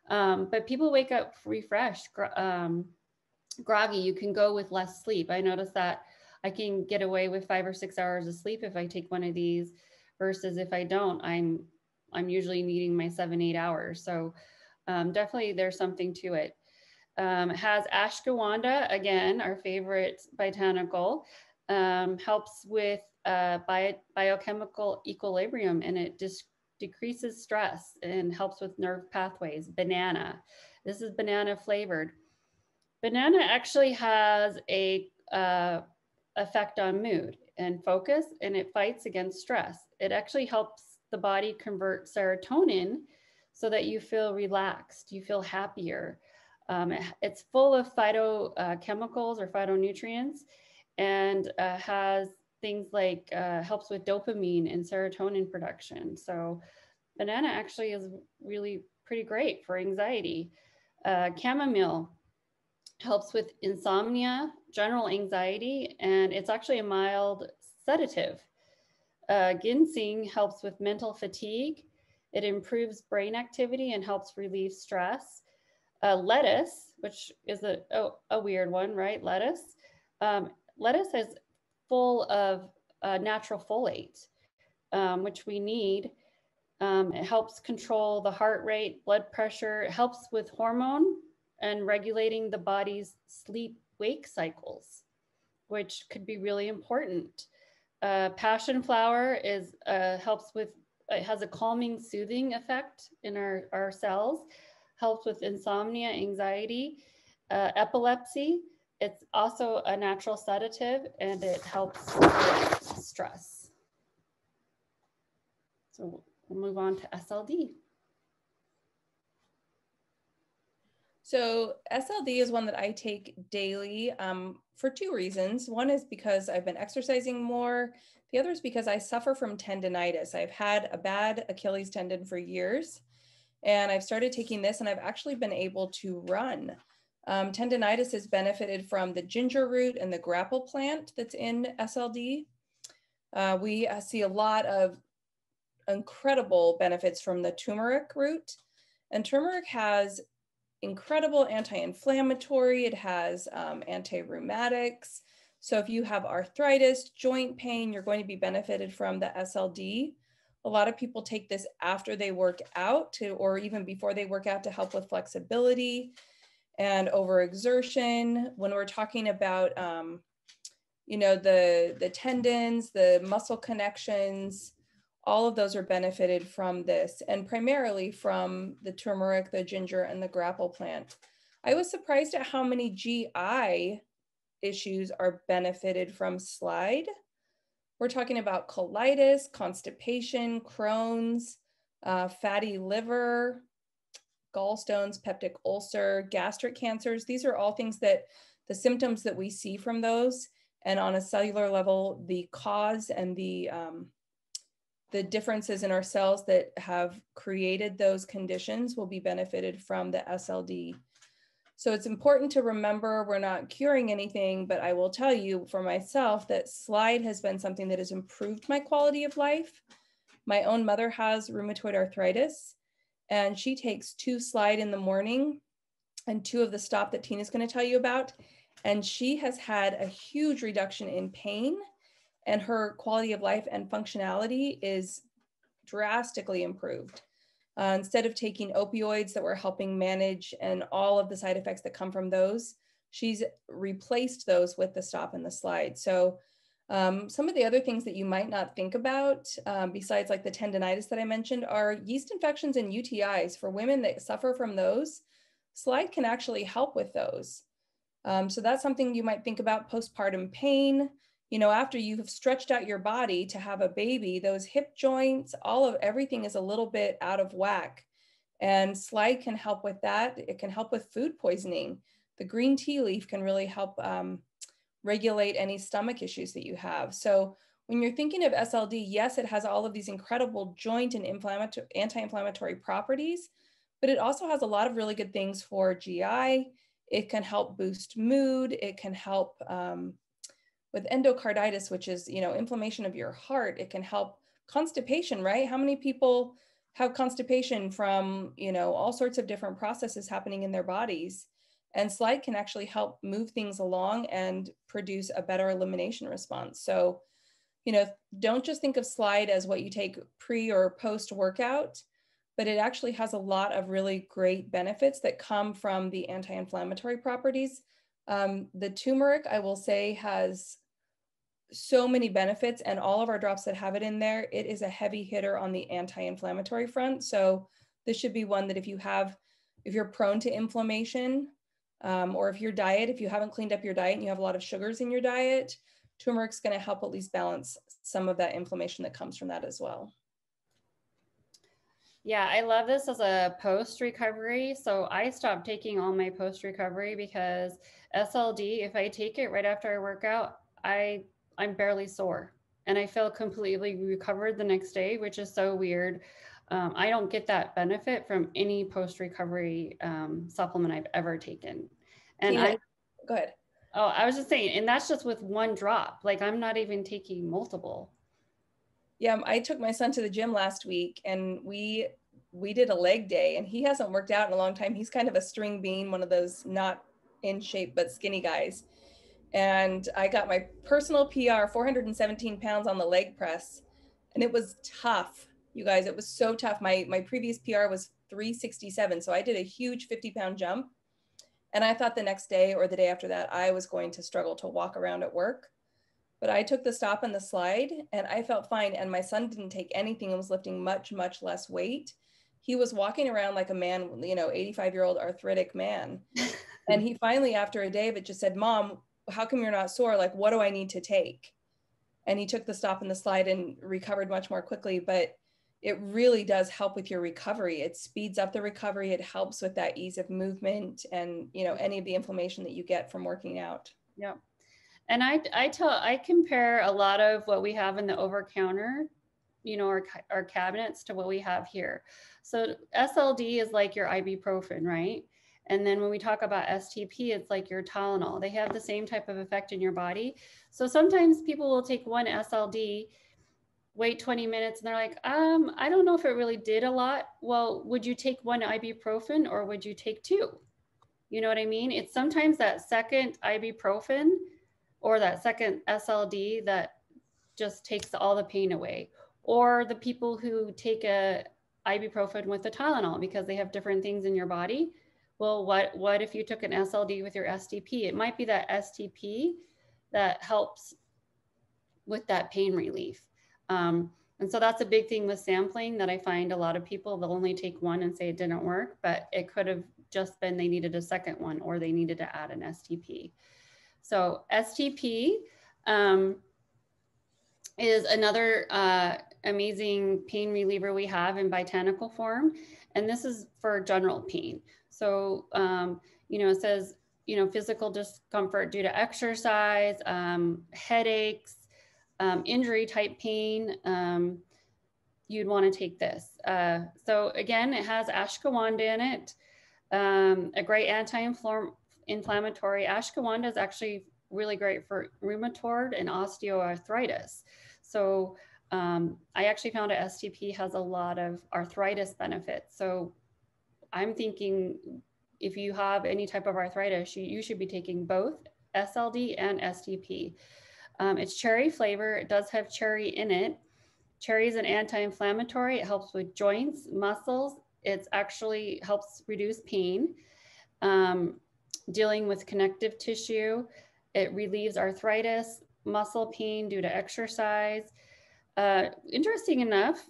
But people wake up refreshed, groggy. You can go with less sleep. I noticed that I can get away with 5 or 6 hours of sleep if I take one of these versus if I don't, I'm usually needing my 7-8 hours. So definitely there's something to it. It has ashwagandha, again, our favorite botanical, helps with biochemical equilibrium, and it decreases stress and helps with nerve pathways. Banana. This is banana flavored. Banana actually has a effect on mood and focus, and it fights against stress. It actually helps the body convert serotonin so that you feel relaxed, you feel happier. It's full of phytochemicals or phytonutrients, and has things like helps with dopamine and serotonin production. So banana actually is really pretty great for anxiety. Chamomile helps with insomnia, general anxiety, and it's actually a mild sedative. Ginseng helps with mental fatigue. It improves brain activity and helps relieve stress. Lettuce, which is a weird one, right? Lettuce. Lettuce is full of natural folate, which we need. It helps control the heart rate, blood pressure. It helps with hormone and regulating the body's sleep-wake cycles, which could be really important. Passion flower helps with, it has a calming, soothing effect in our cells, helps with insomnia, anxiety, epilepsy. It's also a natural sedative, and it helps with stress. So we'll move on to SLD. So SLD is one that I take daily for 2 reasons. One is because I've been exercising more. The other is because I suffer from tendinitis. I've had a bad Achilles tendon for years, and I've started taking this, and I've actually been able to run. Tendinitis has benefited from the ginger root and the grapple plant that's in SLD. We see a lot of incredible benefits from the turmeric root, and turmeric has incredible anti-inflammatory. It has anti-rheumatics. So if you have arthritis, joint pain, you're going to be benefited from the SLD. A lot of people take this after they work out or even before they work out to help with flexibility and overexertion. When we're talking about, you know, the tendons, the muscle connections, all of those are benefited from this, and primarily from the turmeric, the ginger, and the grapple plant. I was surprised at how many GI issues are benefited from slide. We're talking about colitis, constipation, Crohn's, fatty liver, gallstones, peptic ulcer, gastric cancers. These are all things that the symptoms that we see from those, and on a cellular level, the cause and the differences in our cells that have created those conditions will be benefited from the SLD. So it's important to remember we're not curing anything, but I will tell you for myself that slide has been something that has improved my quality of life. My own mother has rheumatoid arthritis, and she takes 2 slide in the morning and 2 of the stop that Tina's going to tell you about. And she has had a huge reduction in pain, and her quality of life and functionality is drastically improved. Instead of taking opioids that were helping manage and all of the side effects that come from those, she's replaced those with the stop and the slide. So some of the other things that you might not think about, besides like the tendonitis that I mentioned, are yeast infections and UTIs. For women that suffer from those, slide can actually help with those. So that's something you might think about. Postpartum pain, you know, after you have stretched out your body to have a baby, those hip joints, everything is a little bit out of whack. And slide can help with that. It can help with food poisoning. The green tea leaf can really help regulate any stomach issues that you have. So when you're thinking of SLD, yes, it has all of these incredible joint and anti-inflammatory properties, but it also has a lot of really good things for GI. It can help boost mood. It can help with endocarditis, which is, you know, inflammation of your heart. It can help constipation, right? How many people have constipation from, you know, all sorts of different processes happening in their bodies? And slide can actually help move things along and produce a better elimination response. So, you know, don't just think of slide as what you take pre or post workout, but it actually has a lot of really great benefits that come from the anti-inflammatory properties. The turmeric, I will say, has so many benefits, and all of our drops that have it in there, it is a heavy hitter on the anti-inflammatory front. So this should be one that if you're prone to inflammation, or if you haven't cleaned up your diet and you have a lot of sugars in your diet, turmeric's going to help at least balance some of that inflammation that comes from that as well. Yeah, I love this as a post-recovery. So I stopped taking all my post-recovery because SLD, if I take it right after I work out, I'm barely sore and I feel completely recovered the next day, which is so weird. I don't get that benefit from any post-recovery supplement I've ever taken. And Tina, go ahead. Oh, I was just saying, and that's just with 1 drop. Like I'm not even taking multiple. Yeah, I took my son to the gym last week, and we did a leg day, and he hasn't worked out in a long time. He's kind of a string bean, one of those not in shape but skinny guys. And I got my personal PR, 417 pounds on the leg press, and it was tough, you guys. It was so tough. My previous PR was 367, so I did a huge 50-pound jump, and I thought the next day or the day after that I was going to struggle to walk around at work. But I took the stop and the slide, and I felt fine. And my son didn't take anything and was lifting much, much less weight. He was walking around like a man, you know, 85-year-old arthritic man. And he finally, after a day of it, just said, "Mom, how come you're not sore? Like, what do I need to take?" And he took the stop and the slide and recovered much more quickly. But it really does help with your recovery. It speeds up the recovery. It helps with that ease of movement and, you know, any of the inflammation that you get from working out. Yeah. And I compare a lot of what we have in the over-counter, you know, our cabinets to what we have here. So SLD is like your ibuprofen, right? And then when we talk about STP, it's like your Tylenol. They have the same type of effect in your body. So sometimes people will take 1 SLD, wait 20 minutes, and they're like, I don't know if it really did a lot. Well, would you take 1 ibuprofen or would you take 2? You know what I mean? It's sometimes that second ibuprofen or that second SLD that just takes all the pain away. or the people who take a ibuprofen with a Tylenol because they have different things in your body. Well, what if you took an SLD with your STP? It might be that STP that helps with that pain relief. And so that's a big thing with sampling that I find a lot of people, they'll only take one and say it didn't work, but it could have just been they needed a second one or they needed to add an STP. So STP is another amazing pain reliever we have in botanical form. And this is for general pain. So, you know, it says, you know, physical discomfort due to exercise, headaches, injury type pain, you'd want to take this. So again, it has ashwagandha in it, a great anti-inflammatory. Ashwagandha is actually really great for rheumatoid and osteoarthritis. So I actually found a STP has a lot of arthritis benefits. So I'm thinking if you have any type of arthritis, you should be taking both SLD and STP. It's cherry flavor. It does have cherry in it. Cherry is an anti-inflammatory. It helps with joints, muscles. It actually helps reduce pain, dealing with connective tissue. It relieves arthritis, muscle pain due to exercise. Interesting enough,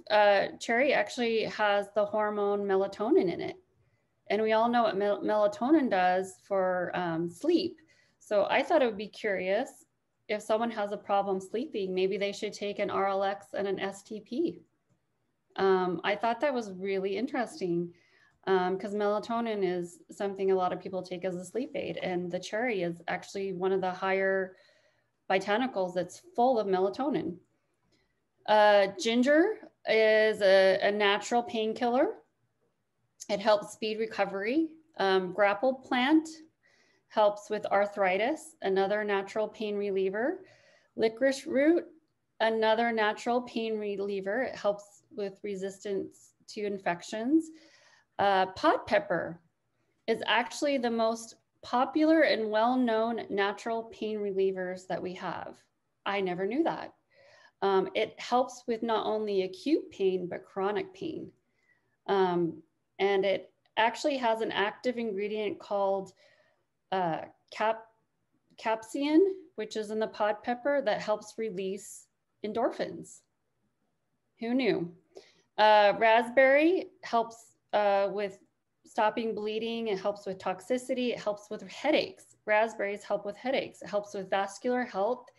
cherry actually has the hormone melatonin in it. And we all know what melatonin does for sleep. So I thought it would be curious if someone has a problem sleeping, maybe they should take an RLX and an STP. I thought that was really interesting because melatonin is something a lot of people take as a sleep aid, and the cherry is actually one of the higher botanicals that's full of melatonin. Ginger is a natural painkiller. It helps speed recovery. Grapple plant helps with arthritis, another natural pain reliever. Licorice root, another natural pain reliever. It helps with resistance to infections. Pot pepper is actually the most popular and well-known natural pain relievers that we have. I never knew that. It helps with not only acute pain, but chronic pain. And it actually has an active ingredient called capsaicin, which is in the pod pepper that helps release endorphins. Who knew? Raspberry helps with stopping bleeding. It helps with toxicity. It helps with headaches. Raspberries help with headaches. It helps with vascular health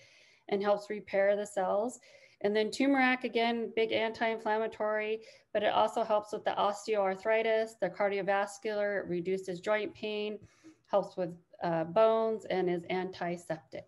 and helps repair the cells. And then turmeric, again, big anti-inflammatory, but it also helps with the osteoarthritis, the cardiovascular, it reduces joint pain, helps with bones, and is antiseptic.